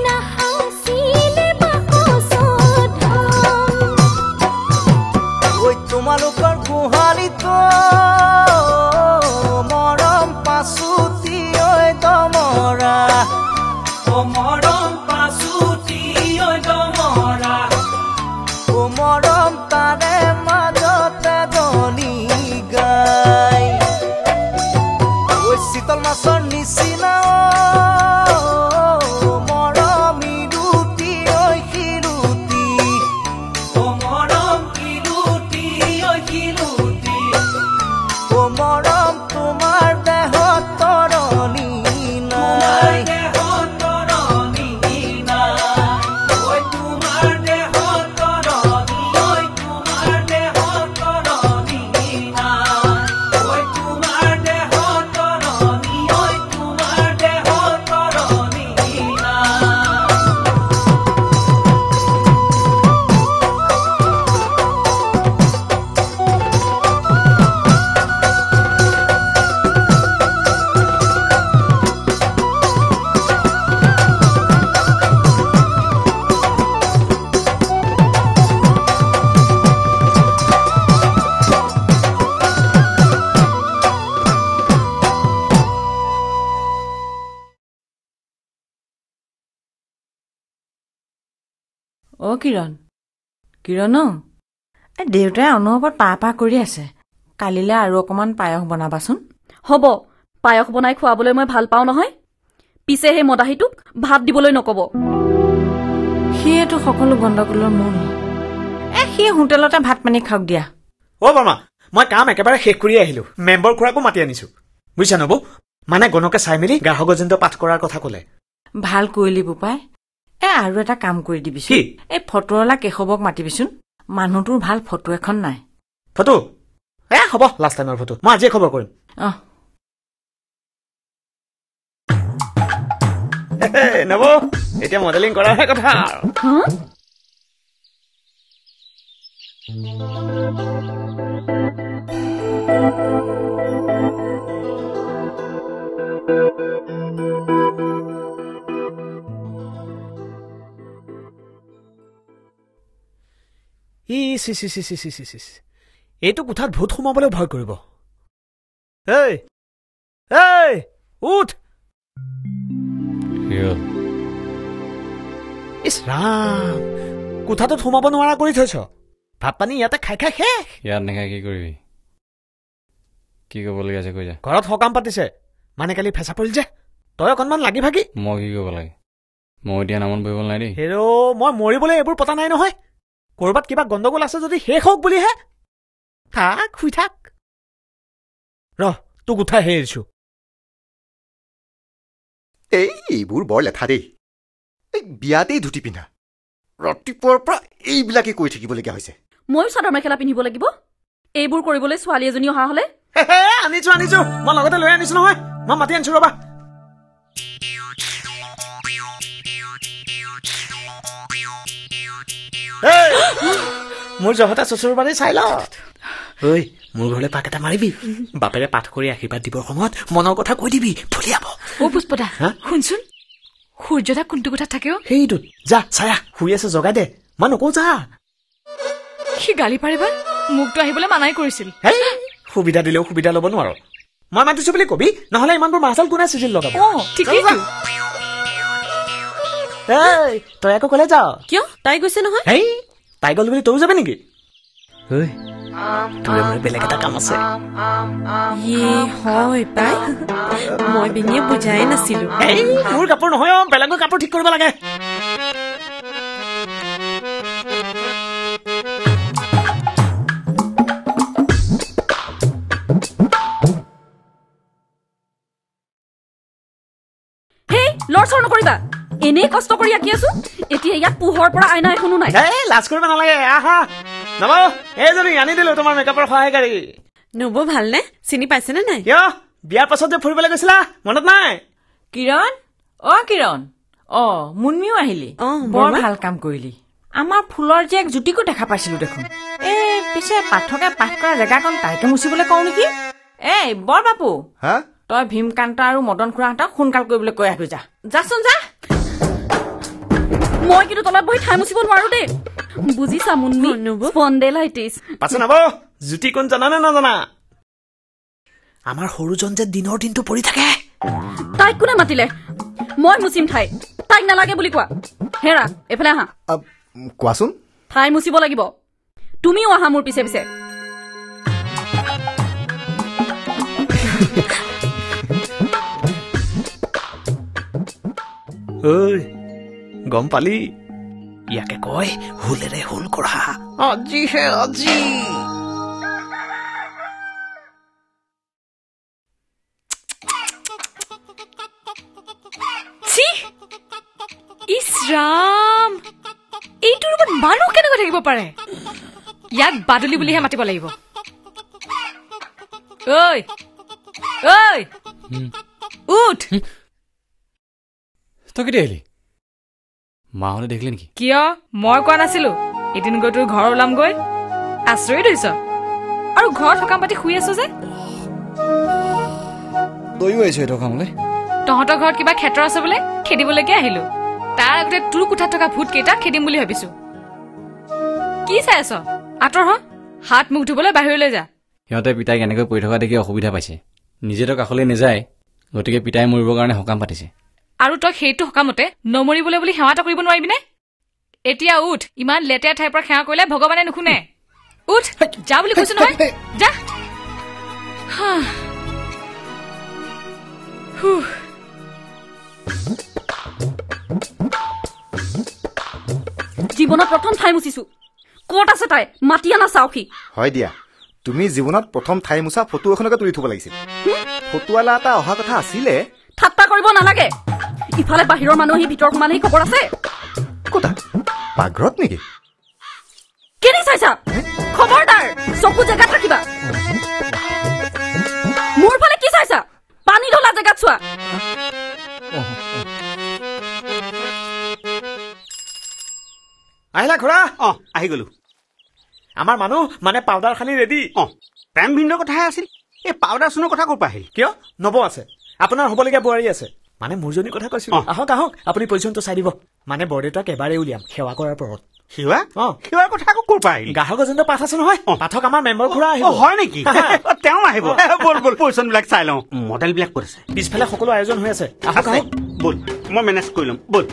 নাহাচিলে বাকচত তোমালোকৰ গোহালিত মৰম পাছুতি দমৰা মৰম পাছুতি দমৰা মৰম তাৰে মাজতে ধনী গাই শীতল মাছৰ নিচিনা মৰম ইৰুতি শিৰুতি মৰম ইৰুতি শিৰুতি মৰম তোমাৰ দেহত তৰণি নাই দেহত তৰণি নাই তোমাৰ দেহত তৰণি তোমাৰ দেহত তৰণি নাই তোমাৰ দেহত তৰণি তোমাৰ দেহত তৰণি অ কিৰণ কিৰণ এই দেউতাই অনুভৱত পাহ কৰি আছে কালিলৈ আৰু অকণমান পায়স বনাবাচোন হ'ব পায়স বনাই খুৱাবলৈ মই ভাল পাওঁ নহয় পিছে সেই মদাহীটোক ভাত দিবলৈ নকব সিয়েতো সকলো গণ্ডগোলৰ মূল সি হোটেলতে ভাত পানী খাওক দিয়া অ বৰমা মই কাম একেবাৰে শেষ কৰি আহিলো মেম্বৰ খুৰাকো মাতি আনিছো বুজিছা নবৌ মানে গণকে চাই মেলি গ্ৰাহক গজেন্দ্ৰ পাঠ কৰাৰ কথা ক'লে ভাল কৰিলি বোপাই আৰু এটা কাম কৰি দিবিচোন এই ফটোৱালা কেশৱক মাতিবিচোন মানুহটোৰ ভাল ফটো এখন নাই ফটো হ'ব লাষ্ট টাইমৰ ফটো মই আজিয়ে খবৰ কৰিম নব এতিয়া মডেলিং কৰাৰহে কথা এইটো কোঠাত ভূত সোমাবলৈ ভয় কৰিব উঠ ইছ ৰাম কোঠাটোত সোমাব নোৱাৰা কৰি থৈছ ভাত পানী ইয়াতে খাই খাই শেষ ইয়াত নেখাই কি কৰিবি কি ক'বলগীয়া আছে কৈ যা ঘৰত সকাম পাতিছে মানে কালি ফেঁচা পৰিল যে তই অকণমান লাগি ভাগি মই কি কৰিব লাগে মই এতিয়া নামত বহিব নাই দেই হেৰ' মই মৰিবলৈ এইবোৰ পতা নাই নহয় কৰবাত কিবা গণ্ডগোল আছে যদি শেষ হওক বুলিহে থাক শুই থাক তোক উঠাই হে এৰিছো এইবোৰ বৰ লেঠা দেই বিয়াতেই ধুতি পিন্ধা ৰাতিপুৱাৰ পৰা এইবিলাকে কৈ থাকিবলগীয়া হৈছে ময়ো চাদৰ মেখেলা পিন্ধিব লাগিব এইবোৰ কৰিবলৈ ছোৱালী এজনী অহা হলে আনিছো মই লগতে লৈ আনিছো নহয় মই মাতি আনিছো ৰবা মোৰ জহতা চচুৰ বাৰী চাই ল ঐ মোৰ ঘৰলৈ পাক এটা মাৰিবি বাপেৰে পাঠ কৰি আশীৰ্বাদ দিবৰ সময়ত মনৰ কথা কৈ দিবি ফুলিয়াব অ পুষ্পদা শুনচোন সূৰ্যদা কোনটো কথা থাকেও সেইটোত যা ছায়া শুই আছে জগাই দে মই নকওঁ যা সি গালি পাৰিবা মোকতো আহিবলৈ মানাই কৰিছিল সুবিধা দিলেও সুবিধা ল'ব নোৱাৰো মই মাতিছো বুলি কবি নহলে ইমানবোৰ মাছাল কোনে চিজিল লগাব ঠিকেই এই তই আকৌ কলে যাও কিয় তাই গৈছে নহয় হেই তাই গ'ল বুলি তইও যাবি নেকি ঐ তোৰ মোৰ বেলেগ এটা কাম আছে হয় পাই মই বিনিয়ে বুজাই নাছিলো এই মোৰ কাপোৰ নহয় বেলেগৰ কাপোৰ ঠিক কৰিব লাগে লৰচৰ নকৰিবা এনেই কষ্ট কৰি আঁকি আছো এতিয়া ইয়াত পোহৰ পৰা আইনা এখনো নাই লাজ কৰিব নালাগে আহা নব এইজনী আনি দিলো তোমাৰ মেকআপৰ সহায়কাৰী নব ভালনে চিনি পাইছেনে নাই কিয় বিয়াৰ পাছত যে ফুৰিবলৈ গৈছিলা মনত নাই কিৰণ কিৰণ মুনমিও আহিলি বৰ ভাল কাম কৰিলি আমাৰ ফুলৰ যে এক জুতিকো দেখা পাইছিলো দেখোন পিছে পাঠকে পাঠ কৰা জেগাকণ তাইকে মুচিবলৈ কওঁ নেকি বৰ বাপু তই ভীমকান্ত আৰু মদন খুৰাহঁতক সোনকাল কৰিবলৈ কৈ আহি যাচোন যা মই কিন্তু তলত বহি ঠাই মুচিব নোৱাৰো দেই বুজিছা মুন্মি স্পণ্ডেলাইটিছ পাছে নব জুতি কোন জানানে নাজানা আমাৰ সৰুজন যে দিনৰ দিনটো পৰি থাকে তাইক কোনে মাতিলে মই মুচিম ঠাই তাইক নালাগে বুলি কোৱা হেৰা এফালে আহা কোৱাচোন ঠাই মুচিব লাগিব তুমিও আহা মোৰ পিছে পিছে ঐ গম পালি ইয়াকে কয় হুলেৰে হুল কৰা আজিহে আজি ইছৰাম এইটো ৰুমত মানুহ কেনেকৈ থাকিব পাৰে ইয়াক বাদুলি বুলিহে মাতিব লাগিব ঐ উঠ তই কেতিয়া আহিলি মাহঁতে দেখিলে নেকি কিয় মই কোৱা নাছিলো এদিন গৈ তোৰ ঘৰ ওলামগৈ আচৰিত হৈছ আৰু ঘৰত সকাম পাতি শুই আছো যে তইও আহিছ এইটো কামলৈ তহঁতৰ ঘৰত কিবা ক্ষেত্ৰ আছে বোলে খেদিবলৈকে আহিলো তাৰ আগতে তোৰ কোঠাত থকা ভূত কেইটাক খেদিম বুলি ভাবিছো কি চাই আছ আঁতৰ হ হাত মুখ ধুবলৈ বাহিৰলৈ যা সিহঁতে পিতাই কেনেকৈ পৰি থকা দেখি অসুবিধা পাইছে নিজেতো কাষলৈ নেযায় গতিকে পিতাই মৰিবৰ কাৰণে সকাম পাতিছে আৰু তই সেইটো সকামতে নমৰিবলৈ বুলি সেৱা এটা কৰিব নোৱাৰিবিনে এতিয়া উঠ ইমান লেতেৰা ঠাইৰ পৰা সেৱা কৰিলে ভগৱানে নুশুনে উঠ যা বুলি কৈছো নহয় যা জীৱনত প্ৰথম ঠাই মুচিছো ক'ত আছে তাই মাতি আনা চাওখি হয় দিয়া তুমি জীৱনত প্ৰথম ঠাই মুচা ফটো এখনকে তুলি থব লাগিছিল ফটোৱালা এটা অহা কথা আছিলে ঠাট্টা কৰিব নালাগে ইফালে বাহিৰৰ মানুহ আহি ভিতৰ সোমালেহি খবৰ আছে ক'তা পাকঘৰত নেকি কেনি চাইছা খবৰদাৰ চকু জেগাত ৰাখিবা মোৰ ফালে কি চাইছা পানী ঢলা জেগাত চোৱা আহিলা খুৰা আহি গলো আমাৰ মানুহ মানে পাউডাৰ খানি ৰেডি প্ৰেম ভিন্দৰ কথাহে আছিল এই পাউডাৰ চুনৰ কথা ক'ৰ পৰা আহিল কিয় নব আছে আপোনাৰ হ'বলগীয়া বোৱাৰী আছে মানে মোৰজনীৰ কথা কৈছিলো আহক আহক আপুনি পজিশ্যনটো চাই দিব মানে বৰদেউতাক এবাৰেই উলিয়াম সেৱা কৰাৰ পৰত সেৱা সেৱাৰ কথা আকৌ ক'ৰ পৰা আহিল গ্ৰাহক এজনৰ পাঠ আছে নহয় পাঠক আমাৰ মেম্বাৰ খুৰা আহিব হয় নেকি তেওঁ আহিব বল বল পজিশ্যনবিলাক চাই লওঁ মডেলবিলাক ক'ত আছে পিছফালে সকলো আয়োজন হৈ আছে আহক আহক বল মই মেনেজ কৰি ল'ম বল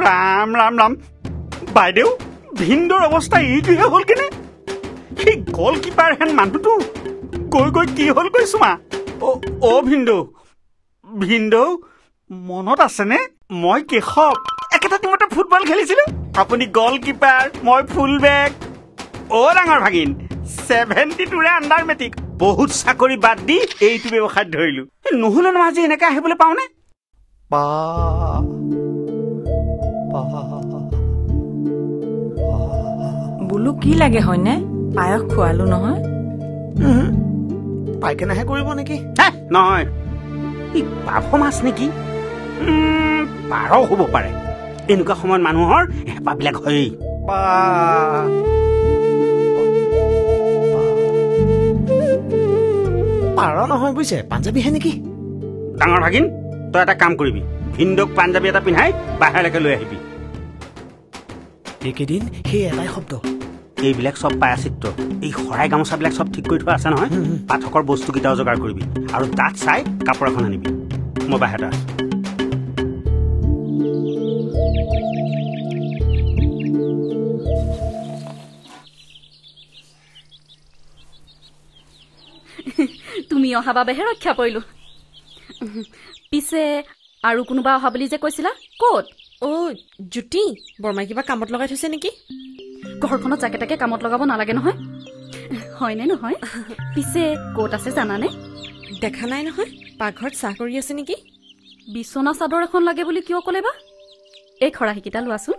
ৰাম ৰাম ৰাম বাইদেউ ভিন্দৰ অৱস্থা এইটোহে হ'ল কেনে সেই গল কিপাৰ হেন মানুহটো গৈ গৈ কি হ'ল কৈছো মা ভিন্দৌ ভিন্দৌ মনত আছেনে মই কেশৱ একেটা টিমতে ফুটবল খেলিছিলো আপুনি গল কিপাৰ মই ফুল বেক ডাঙৰ ভাগিন 72ৰে আণ্ডাৰ মেট্ৰিক বহুত চাকৰি বাদ দি এইটো ব্যৱসায়ত ধৰিলো নহ'লে নহয় আজি এনেকে আহিবলৈ পাওঁনে বোলো কি লাগে হয়নে পায়স খোৱালো নহয় পাইখানাহে কৰিব নেকি নহয় পাভ মাছ নেকি পাৰ হ'ব পাৰে এনেকুৱা সময়ত মানুহৰ হেঁপাহবিলাক হয়েই পাৰ নহয় বুজিছে পাঞ্জাবীহে নেকি ডাঙৰ ভাগিন তই এটা কাম কৰিবি ভিন্দক পাঞ্জাবী এটা পিন্ধাই বাহিৰলৈকে লৈ আহিবি এইকেইদিন সেই এটাই শব্দ এইবিলাক চব পায়াচিত্ৰ এই শৰাই গামোচাবিলাক চব ঠিক কৰি থোৱা আছে নহয় পাঠকৰ বস্তুকেইটাও যোগাৰ কৰিবি আৰু দাঁত চাই কাপোৰ এখন আনিবি মই বাহিৰত আছো তুমি অহা বাবেহে ৰক্ষা পৰিলো পিছে আৰু কোনোবা অহা বুলি যে কৈছিলা ক'ত জ্যোতি বৰমাই কিবা কামত লগাই থৈছে নেকি ঘৰখনত যাকে তাকে কামত লগাব নালাগে নহয় হয়নে নহয় পিছে ক'ত আছে জানানে দেখা নাই নহয় পাকঘৰত চাহ কৰি আছে নেকি বিছনা চাদৰ এখন লাগে বুলি কিয় ক'লে বা এই খৰাহিকেইটা লোৱাচোন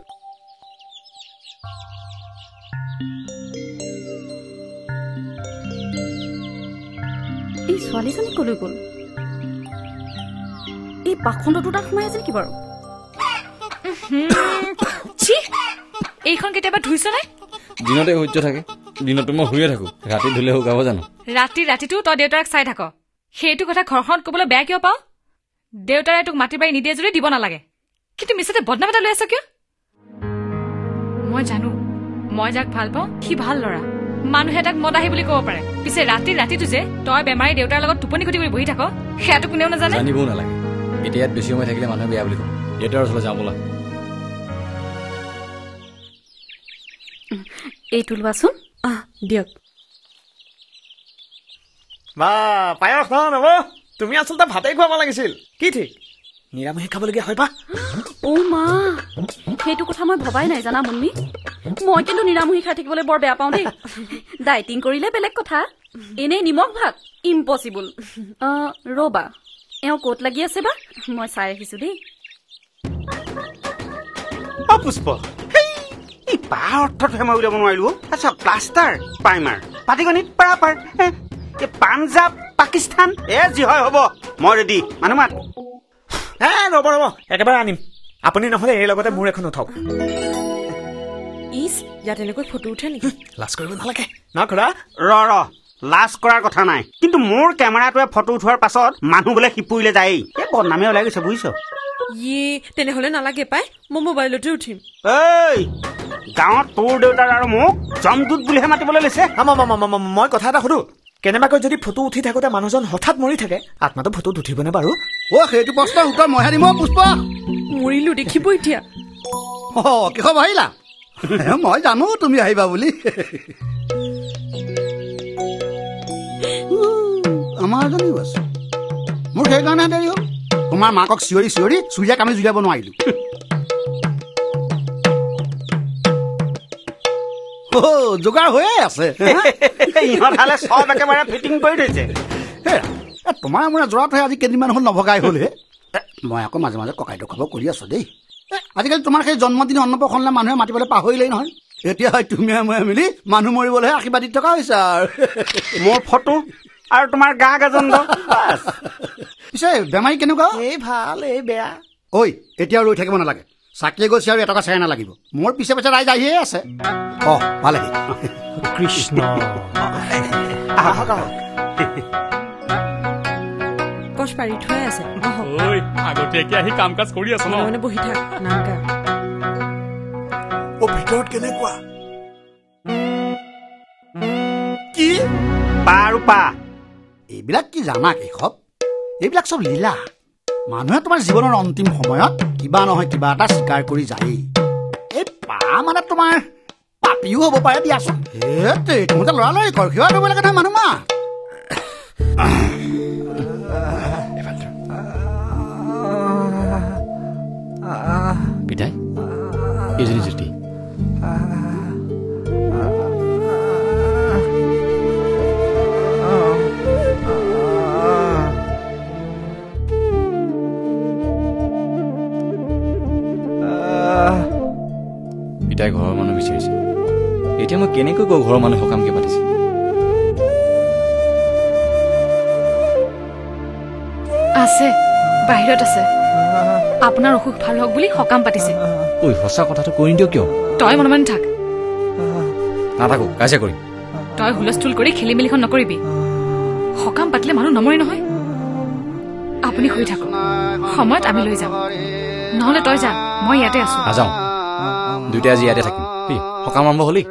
এই ছোৱালীজনী কলৈ গ'ল এই বাখণ্ডটো তাত সোমাই আছে নেকি বাৰু এইখন কেতিয়াবা ধুইছ নাই দিনতে সূৰ্য থাকে দিনতো মই শুয়ে থাকো ৰাতি ধুলে শুকাব জানো ৰাতিটো তই দেউতাক চাই থাক সেইটো কথা ঘৰখনত ক'বলৈ বেয়া কিয় পাও দেউতাৰে তোক মাটি বাৰী নিদিয়ে যদি দিব নালাগে কিন্তু মিছাতে বদনাম এটা লৈ আছ কিয় মই জানো মই যাক ভাল পাওঁ সি ভাল ল'ৰা মানুহে তাক মদাহী বুলি ক'ব পাৰে পিছে ৰাতিটো যে তই বেমাৰী দেউতাৰ লগত টোপনি খতি কৰি বহি থাক সেয়াটো কোনেও নাজানে জানিবও নালাগে এতিয়া ইয়াত বেছি সময় থাকিলে মানুহে বেয়া বুলি কয় দেউতাৰ ওচৰলৈ যাওঁ ব'লা এইটো লোৱাচোন দিয়ক বা পায়স ন নব তুমি আচলতে ভাতেই খুৱাব লাগিছিল কি ঠিক নিৰামিষ খাবলগীয়া হয় পা মা সেইটো কথা মই ভবাই নাই জানা মুন্মি মই কিন্তু নিৰামিষ খাই থাকিবলৈ বৰ বেয়া পাওঁ দেই ডাইটিং কৰিলে বেলেগ কথা এনেই নিমখ ভাত ইম্পচিবল ৰবা এওঁ ক'ত লাগি আছে বা মই চাই আহিছো দেই পুষ্প এই পাৰ অৰ্থটোহে মই উলিয়াব নোৱাৰিলো আচ্ছা প্লাষ্টাৰ প্ৰাইমাৰ পাটিগণিত পাৰাপাৰ পাঞ্জাৱ পাকিস্তান যি হয় হ'ব মই ৰেডি মানুহ মাত ৰ'ব একেবাৰে আনিম আপুনি নহ'লে এই লগতে মোৰ এখন উঠাওক ইছ ইয়াত এনেকৈ ফটো উঠে নেকি লাজ কৰিব নালাগে ন খুৰা ৰ লাজ কৰাৰ কথা নাই কিন্তু মোৰ কেমেৰাটোৱে ফটো উঠোৱাৰ পাছত মানুহ বোলে সিপুৰিলে যায় এই বদনামে ওলাই গৈছে বুজিছ তেনেহ'লে নালাগে পাই মই মোবাইলতে উঠিম এই গাঁৱত তোৰ দেউতাৰ আৰু মোক জমদূত বুলিহে মাতিবলৈ লৈছে মই কথা এটা সুধো কেনেবাকৈ যদি ফটো উঠি থাকোতে মানুহজন হঠাৎ মৰি থাকে আত্মাটো ফটোত উঠিবনে বাৰু সেইটো প্ৰশ্নৰ উত্তৰ মইহে দিম পুষ্প মৰিলো দেখিব এতিয়া কিহৰ আহিলা মই জানো তুমি আহিবা বুলি আমাৰ এজনীও আছে মোৰ সেইকাৰণে দেৰি হ'ল তোমাৰ মাকক চিঞৰি চুৰিয়াক আমি জুলিয়াব নোৱাৰিলো যোগাৰ হৈয়ে আছে ইহঁতহালে চব একেবাৰে ফিটিং কৰি থৈছে তোমাৰ মোৰ জোৰাটোহে আজি কেইদিনমান হ'ল নভগাই হ'লহে মই আকৌ মাজে মাজে ককাইদেউ খাব কৰি আছো দেই আজিকালি তোমাৰ সেই জন্মদিন অন্নপ্ৰসন্নলৈ মানুহে মাতিবলৈ পাহৰিলেই নহয় এতিয়া হয় তুমি মই মিলি মানুহ মৰিবলৈহে আশীৰ্বাদ দি থকা হৈছে আৰু মোৰ ফটো আৰু তোমাৰ গা গাজন পিছে বেমাৰী কেনেকুৱা এই ভাল এই বেয়া ঐ এতিয়া ৰৈ থাকিব নালাগে চাকিয়ে গৈছে আৰু এটকা চেৰা নালাগিব মোৰ পিছে ৰাইজ আহিয়ে আছে ভালে কৃষ্ণ কচ পাৰি থোৱাই আছে আগতীয়াকে আহি কাম কাজ কৰি আছ মানে বহি থাক নাম গা ভিতৰত কেনেকুৱা কি পা এইবিলাক কি জানা কেশৱ এইবিলাক চব লীলা মানুহে তোমাৰ জীৱনৰ অন্তিম সময়ত কিবা নহয় কিবা এটা স্বীকাৰ কৰি যায়েই এই পা মানে তোমাৰ পাপিও হ'ব পাৰে দিয়াচোন তোমাকে লৰালৰি কৰ সেৱা কৰিব লাগে নহয় মানুহ মা পিতাই এইজনী জ্যোতি পিতাই ঘৰৰ মানুহ বিচাৰিছে এতিয়া মই কেনেকৈ গৈ ঘৰৰ মানুহ সকামকে পাতিছে আছে বাহিৰত আছে আপোনাৰ অসুখ ভাল হওক বুলি সকাম পাতিছে ঐ সঁচা কথাটো কৈ নিদিয় কিয় তই মনে মনে থাক নাথাকো কাজিয়া কৰিম তই হুলস্থুল কৰি খেলি মেলিখন নকৰিবি সকাম পাতিলে মানুহ নমৰে নহয় আপুনি শুই থাকক সময়ত আমি লৈ যাম নহলে তই যা মই ইয়াতে আছো নাযাওঁ দুইটাই আজি ইয়াতে থাকিম সকাম আৰম্ভ হলি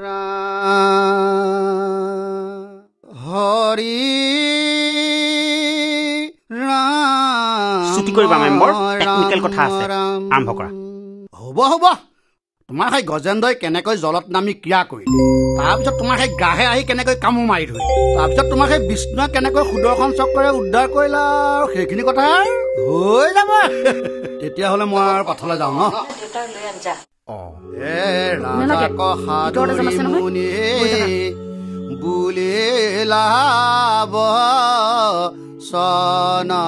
হৰি ছুটি কৰিবা মেম্বৰ টেকনিকেল কথা আছে আৰম্ভ কৰা হ'ব হ'ব তোমাৰ সেই গজেন্দ্ৰই কেনেকৈ জলত নামি ক্ৰিয়া কৰিলে তাৰপিছত তোমাৰ সেই গ্ৰাহে আহি কেনেকৈ কামোৰ মাৰি ধৰিলে তাৰপিছত তোমাৰ সেই বিষ্ণুৱে কেনেকৈ সুদৰ্শন চক্ৰৰে উদ্ধাৰ কৰিলা সেইখিনি কথা হৈ যাব তেতিয়াহ'লে মই আৰু পথাৰলৈ যাওঁ ন বুলিলাব সনা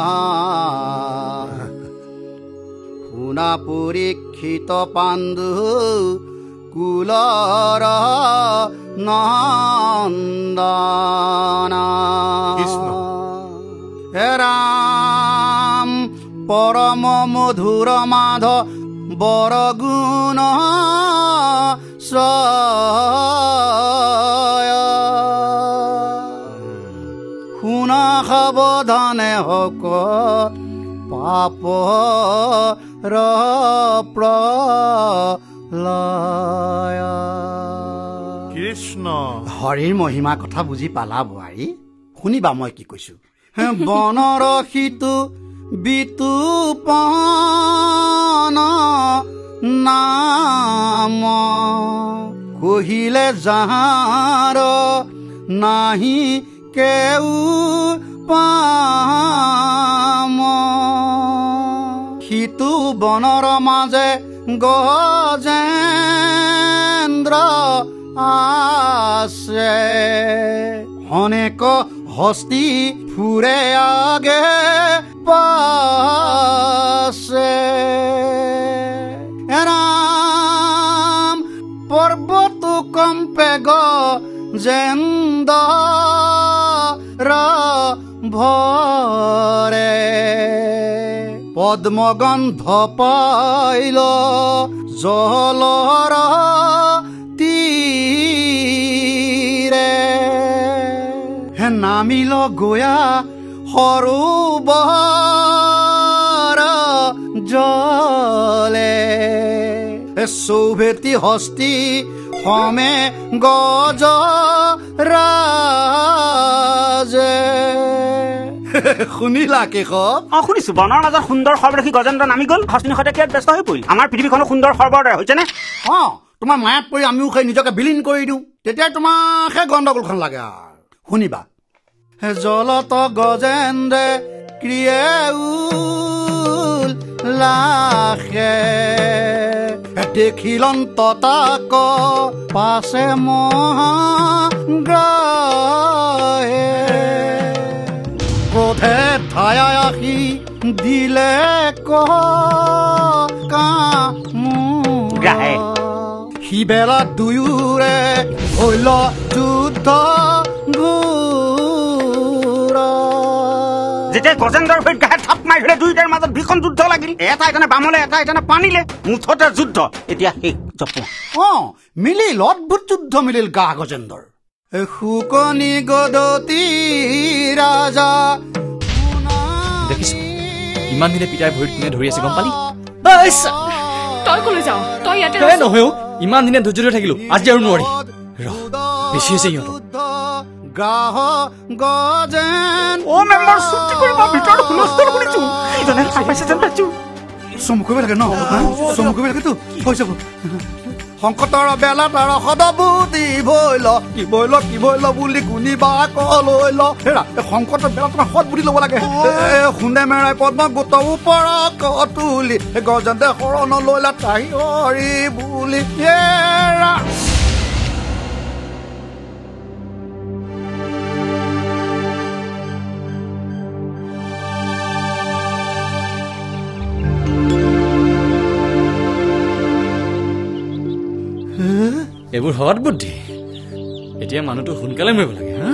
শুনা পৰীক্ষিত পাণ্ডু কুলৰ নন্দনা হে ৰাম পৰম মধুৰ মাধ বৰগুণ শুনা সাৱধানে হক পাপ কৃষ্ণ হৰিৰ মহিমা কথা বুজি পালা বোৱাৰী শুনিবা মই কি কৈছো বনৰসিটো বিতুপন নাম কহিলে যাহাৰ নাহি কেউ পাম সিটো বনৰ মাজে গজেন্দ্ৰ আছে অনেক হস্তি ফুৰে আগে পাছে ৰাম পৰ্বত কম্পে গজেন্দ্ৰ ভৰে পদ্মগন্ধ পাইল জলৰ তীৰে হে নামিল গয়া সৰোবৰ জলে চৌভেটি হস্তি সমে গজ ৰাজে শুনিলা কেশৱ শুনিছো বনৰ মাজত সুন্দৰ সৰ্ব দেখি গজেন্দ্ৰ নামি গল হস্তিনীৰ সৈতে কিয় ব্যস্ত হৈ পৰিল আমাৰ পৃথিৱীখনো সুন্দৰ সৰ্বৰ দৰে হৈছেনে তোমাৰ মায়াত পৰি আমিও সেই নিজকে বিলীন কৰি দিওঁ তেতিয়া তোমাক সেই গণ্ডগোলখন লাগে আৰু শুনিবা জলত গজেন্দ্ৰে ক্ৰিয়ে দেখিলন ততাক পাছে মহাগ্ৰহে ক্ৰোধে ধায়া আহি দিলে কামুৰা সিবেলা দুয়োৰে হল যুদ্ধ যেতিয়া গজেন্দ্ৰৰ সৈতে গাহে থাপ মাৰি ধৰিলে দুয়োটাৰ মাজত ভীষণ যুদ্ধ লাগিল এটা এজনে বামলে এটা এজনে পানীলে মুঠতে যুদ্ধ এতিয়া শেষ মিলিল অদ্ভুত যুদ্ধ মিলিল গা গজেন্দ্ৰৰ শুকনি গদতি ৰাজা দেখিছ ইমান দিনে পিতাই ভৰিত কোনে ধৰি আছে গম পালি তই কলৈ যাও তই ইয়াতে নহয় ইমান দিনে ধৈৰ্য ধৰি থাকিলো আজি আৰু নোৱাৰি বেছি হৈছে ইহঁতৰ গাহ গজেন মেম্বাৰ ছুটি কৰিব ভিতৰত হুলস্থুল শুনিছো ইজনে খাই পাইছে যেন পাইছো চমু কৰিব লাগে ন চমু কৰিব লাগেতো হৈ যাব সংকটৰ বেলা তাৰ সদবুতি ভৈল কি ভৈল বুলি গুণিবা কলৈ ল হেৰা সংকটৰ বেলা তোমাৰ সদ বুদ্ধি ল'ব লাগে শুনে মেৰাই পদ্ম গোট ওপৰ তুলি গজেন্দ্ৰে শৰণ লৈলা তাই হৰি বুলি হেৰা এইবোৰ সৎ বুদ্ধি এতিয়া মানুহটো সোনকালে মৰিব লাগে হা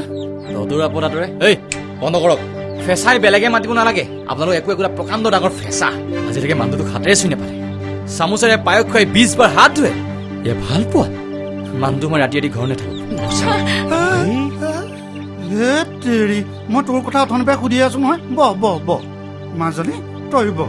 নদুৰ আপদাতৰে এই বন্ধ কৰক ফেঁচাই বেলেগে মাতিব নালাগে আপোনালোক একো একোটা প্ৰকাণ্ড ডাঙৰ ফেঁচা আজিলৈকে মানুহটোক হাতেৰে চুই নাপালে চামুচেৰে পায়স খুৱাই 20 বাৰ হাত ধুৱে এ ভাল পোৱা মানুহটো মই ৰাতি ৰাতি ঘৰ নাথাকো মই তোৰ কথা অথনিৰ পৰা সুধি আছো নহয় বহ মাজনী তই আহিব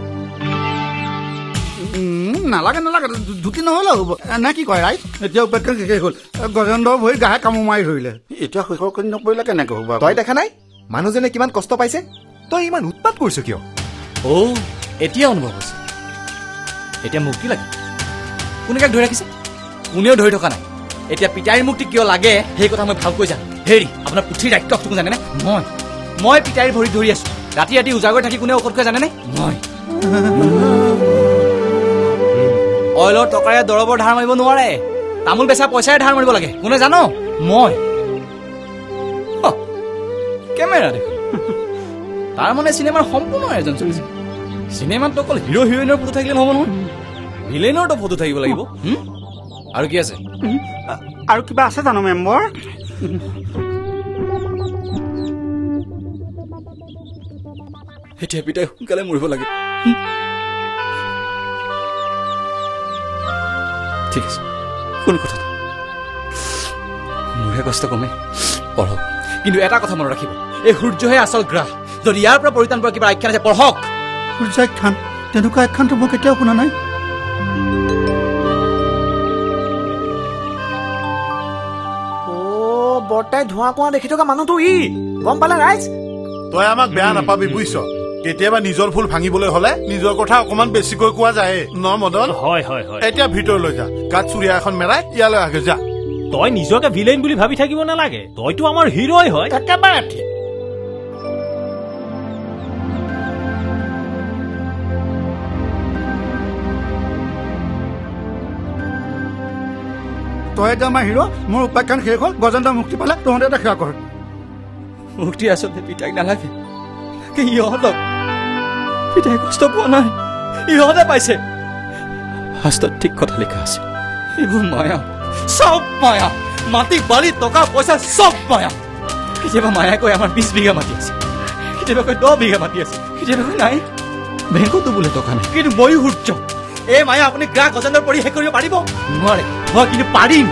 নালাগে নালাগে ধুতি নহ'লে হ'ব নে কি কয় ৰাইট এতিয়া উপেক্ষা শেষেই হ'ল গজেন্দ্ৰ ভৰি গাহে কামো মাৰি ধৰিলে এতিয়া শেষৰ কৰি নপৰিলে কেনেকৈ হ'ব তই দেখা নাই মানুহজনে কিমান কষ্ট পাইছে তই ইমান উৎপাত কৰিছ কিয় এতিয়া অনুভৱ হৈছে এতিয়া মুক্তি লাগে কোনে কাক ধৰি ৰাখিছে কোনেও ধৰি থকা নাই এতিয়া পিতাৰীৰ মুক্তি কিয় লাগে সেই কথা মই ভালকৈ জানো হেৰি আপোনাৰ পুথিৰ দায়িত্ব তুমি জানেনে মই পিতাৰীৰ ভৰিত ধৰি আছো ৰাতি ৰাতি উজাগৰ থাকি কোনে ঔষধ খুৱাই জানেনে মই অইলৰ টকাৰে দৰবৰ ধাৰ মাৰিব নোৱাৰে তামোল বেচা পইচাৰে ধাৰ মাৰিব লাগে কোনে জানো মই কেমেৰা দেখোন তাৰমানে চিনেমাৰ সম্পূৰ্ণ আয়োজন চলিছে চিনেমাত অকল হিৰো হিৰইনৰ ফটো থাকিলে নহ'ব নহয় ভিলেইনৰতো ফটো থাকিব লাগিব আৰু কি আছে আৰু কিবা আছে জানো মেম্বৰ এতিয়া পিতাই সোনকালে মৰিব লাগে ঠিক আছে কোনো কথা নাই মোৰহে কষ্ট কমে পঢ়ক কিন্তু এটা কথা মনত ৰাখিব এই সূৰ্যহে আচল গ্ৰাহ যদি ইয়াৰ পৰা পৰিত্ৰাণ পোৱা কিবা আখ্যান আছে পঢ়ক সূৰ্যাখ্যান তেনেকুৱা আখ্যানটো মই কেতিয়াও শুনা নাই বৰ্তাই ধোঁৱা কোৱা দেখি থকা মানুহটো ই গম পালে ৰাইজ তই আমাক বেয়া নাপাবি বুজিছ কেতিয়াবা নিজৰ ফুল ভাঙিবলৈ হলে নিজৰ কথা অকমান বেছিকৈ কোৱা যায় ন মদন হয় হয় হয় এতিয়া ভিতৰলৈ যা গাত চুৰিয়া এখন মেৰাই ইয়ালৈ আগে যা তই নিজকে ভিলেইন বুলি ভাবি থাকিব নালাগে তইতো আমাৰ হিৰোই হয় একেবাৰে ঠিক তই এতিয়া আমাৰ হিৰো মোৰ উপাখ্যান শেষ হ'ল গজেন্দ্ৰ মুক্তি পালে তহঁতে এটা সেৱা কৰ মুক্তি আচলতে পিতাইক নালাগে ইহঁতক পিতাই কষ্ট পোৱা নাই ইহঁতে পাইছে শাস্ত্ৰত ঠিক কথা লিখা আছে এইবোৰ মায়া চব মায়া মাটি বালি টকা পইচা চব মায়া কেতিয়াবা মায়া কৈ আমাৰ 20 বিঘা মাটি আছে কেতিয়াবা কৈ 10 বিঘা মাটি আছে কেতিয়াবা কৈ নাই বেংকতো বোলে টকা নাই কিন্তু ময়ো সূৰ্য এই মায়া আপুনি গ্ৰাহ গজেন্দ্ৰৰ পৰি শেষ কৰিব পাৰিব নোৱাৰে মই কিন্তু পাৰিম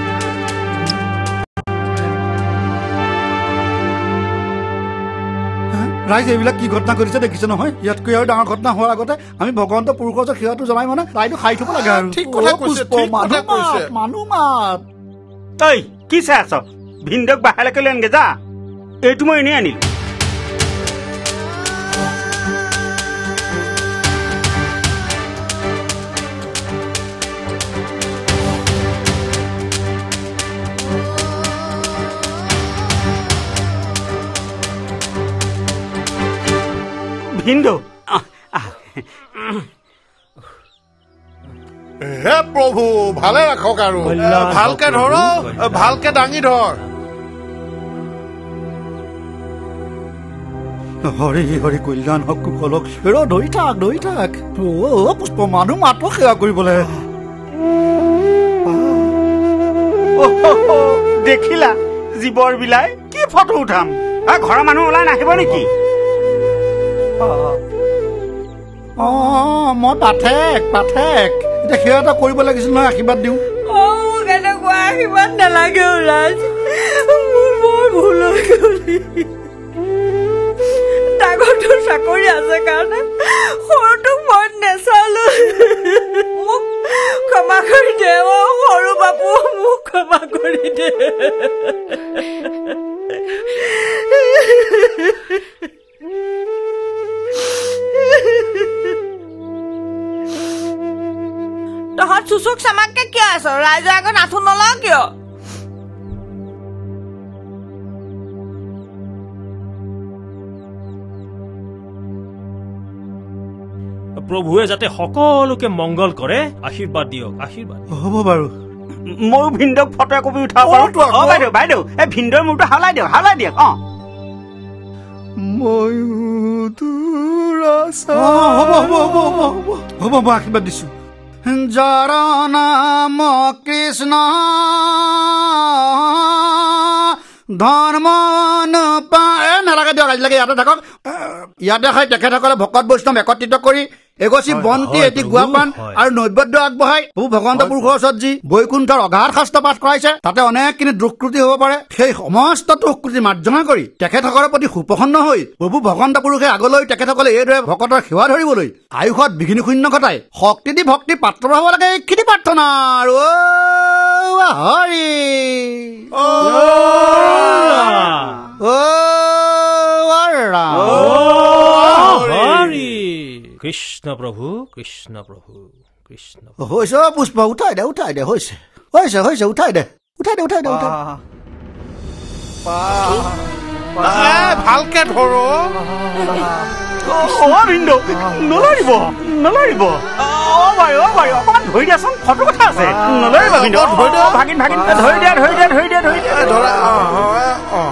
ৰাইজ এইবিলাক কি ঘটনা ঘটিছে দেখিছে নহয় ইয়াতকৈ আৰু ডাঙৰ ঘটনা হোৱাৰ আগতে আমি ভগৱন্ত পুৰুষৰ যে সেৱাটো জনাই মানে তাইতো খাই থব লাগে আৰু ঠিক কথা কৈছে মানুহ মাত তই কি চাই আছ ভিন্দক বাহিৰলৈকে লৈ আনগে যা এইটো মই এনেই আনিলো ভিন্দু হে প্ৰভু ভালে ৰাখক আৰু ভালকে ধৰ ভালকে দাঙি ধৰ হৰি হৰি কল্যাণ হওক কুশলক ধৰি থাক পুষ্প মানুহ মাত্ৰ সেৱা কৰিবলৈ দেখিলা জীৱৰ বিলাই কি ফটো উঠাম ঘৰৰ মানুহ ওলাই নাহিব নেকি মই পাঠেক এতিয়া সেৱা এটা কৰিব লাগিছিল নহয় আশীৰ্বাদ দিওঁ কেনেকুৱা আশীৰ্বাদ নালাগে ৰাজ মোৰ বৰ ভুল হৈ গ'ল ডাঙৰটোৰ চাকৰি আছে কাৰণে সৰুটোক মই নেচালো মোক ক্ষমা কৰি দে সৰু বাপু মোক ক্ষমা কৰি দে তহঁত চুচুক চামাককে কিয় আছ ৰাইজৰ আগত আঁঠু নলওঁ কিয় প্ৰভুৱে যাতে সকলোকে মংগল কৰে আশীৰ্বাদ দিয়ক আশীৰ্বাদ হ'ব বাৰু ময়ো ভিন্দক ফটো একপি উঠাব পাৰো বাইদেউ এই ভিন্দৰ মূৰটো হালাই দিয়ক হ'ব মই আশীৰ্বাদ দিছো যাৰ নাম কৃষ্ণ ধৰ্ম নালাগে দিয়ক আজিলৈকে ইয়াতে থাকক ইয়াতে খাই তেখেতসকলে ভকত বৈষ্ণৱ একত্ৰিত কৰি এগছি বন্তি এটি গুৱাপান আৰু নৈবেদ্য আগবঢ়াই প্ৰভু ভগৱন্ত পুৰুষৰ ওচৰত যি বৈকুণ্ঠৰ অগাধ শাস্ত্ৰ পাঠ কৰাইছে তাতে অনেকখিনি দুষ্কৃতি হ'ব পাৰে সেই সমস্ত দুষ্কৃতি মাৰ্জনা কৰি তেখেতসকলৰ প্ৰতি সুপ্ৰসন্ন হৈ প্ৰভু ভগৱন্ত পুৰুষে আগলৈ তেখেতসকলে এইদৰে ভকতৰ সেৱা ধৰিবলৈ আয়ুষত বিঘিনি শূন্য ঘটাই শক্তি দি ভক্তি পাত্ৰ হ'ব লাগে এইখিনি প্ৰাৰ্থনা আৰু হৰি কৃষ্ণ প্ৰভু কৃষ্ণ প্ৰভু কৃষ্ণ হৈছে পুষ্প উঠাই দে হৈছে উঠাই দে ভালকে ধৰো নলৰিব অকমান ধৰি দিয়াচোন ফটো কথা আছে নলৰিব ভাগিন ধৰি দিয়া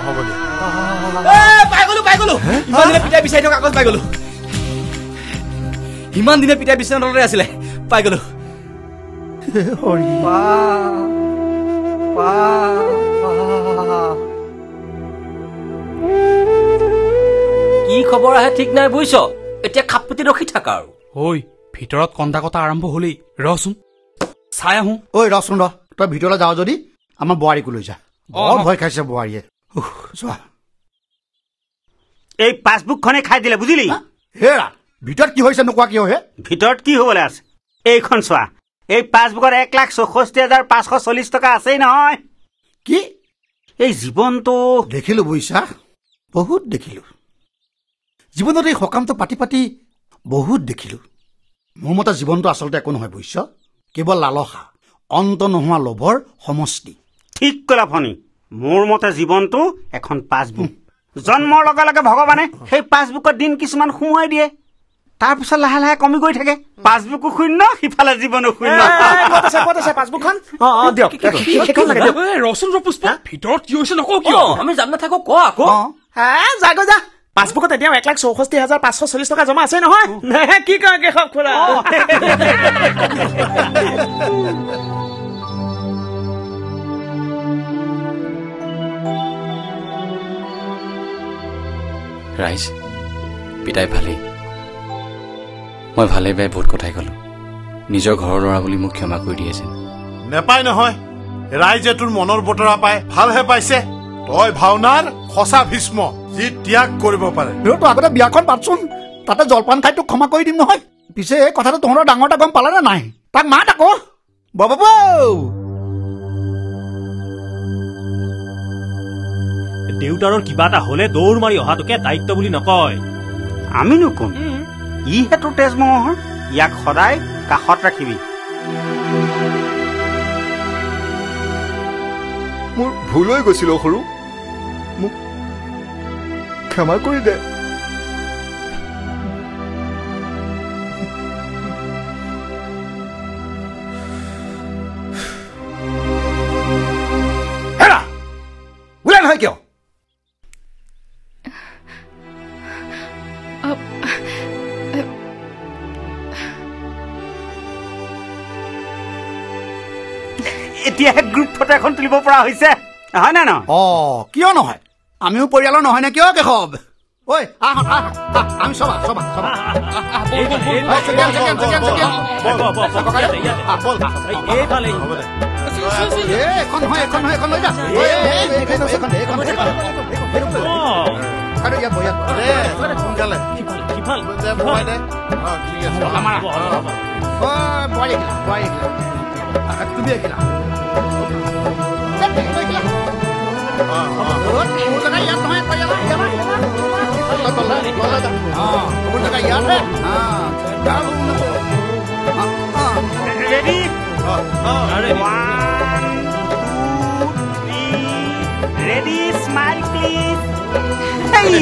হ'ব দিয়া পাই গলো ইমান দিনে পিতাই বিচাৰি থকা কাগজ পাই গলো ইমান দিনে পিতাই বিচনা তলতে আছিলে পাই গলো কি খবৰ আহে ঠিক নাই বুজিছ এতিয়া খাপতি ৰখি থাকা আৰু ঐ ভিতৰত কন্দা কটা আৰম্ভ হলেই ৰচোন চাই আহো ঐ ৰচোন তই ভিতৰলৈ যাওঁ যদি আমাৰ বোৱাৰীকো লৈ যা বৰ ভয় খাইছে বোৱাৰীয়ে যোৱা এই পাছবুকখনে খাই দিলে বুজিলি হেৰা ভিতৰত কি হৈছে নোকোৱা কিয় হে ভিতৰত কি হবলৈ আছে এইখন চোৱা এই পাছবুকত 1,64,540 টকা আছেই নহয় কি এই জীৱনটো দেখিলো বুইছা বহুত দেখিলো জীৱনত এই সকামটো পাতি পাতি বহুত দেখিলো মোৰ মতে জীৱনটো আচলতে একো নহয় বুইছ কেৱল লালসা অন্ত নোহোৱা লোভৰ সমষ্টি ঠিক কলা ফণি মোৰ মতে জীৱনটো এখন পাছবুক জন্মৰ লগে লগে ভগৱানে সেই পাছবুকত দিন কিছুমান সোমোৱাই দিয়ে তাৰপিছত লাহে লাহে কমি গৈ থাকে পাছবুকো শূন্য সিফালে জীৱনো শূন্য পাছবুকখন দিয়ক ৰচোন পুষ্প ভিতৰত কি হৈছে নকওঁ কিয় আমি জান নাথাকো ক আকৌ যা পাছবুকত এতিয়াও 1,64,540 টকা জমা আছে নহয় কি কয় কেশৱ খুৰা ৰাইজ পিতাই ভালেই মই ভালে বেয়া বহুত কথাই ক'লো নিজৰ ঘৰৰ ল'ৰা বুলি মোক ক্ষমা কৰি দিয়েছিল নেপায় নহয় ৰাইজে তোৰ মনৰ বতৰা পায় ভালহে পাইছে তই ভাওনাৰ সঁচা ভীষ্ম যি ত্যাগ কৰিব পাৰে তই আগতে বিয়াখন পাতচোন তাতে জলপান খাই তোক ক্ষমা কৰি দিম নহয় পিছে এই কথাটো তহঁতৰ ডাঙৰটা গম পালে নে নাই তাক মাত আকৌ বাবু দেউতাৰৰ কিবা এটা হলে দৌৰ মাৰি অহাটোকে দায়িত্ব বুলি নকয় আমিনো কোন ইহে তোৰ তেজমহৰ ইয়াক সদায় কাষত ৰাখিবি মোৰ ভুল হৈ গৈছিল সৰু মোক ক্ষমা কৰি দে হেৰা ওলাই নহয় কিয় এতিয়াহে গ্ৰুপ ফটো এখন তুলিব পৰা হৈছে হয় না নহয় কিয় নহয় আমিও পৰিয়ালৰ নহয় নে কিয় কেশৱ ঐ আমি সবা তুমি একিলা Ready? Ready? Smile, please. Hey!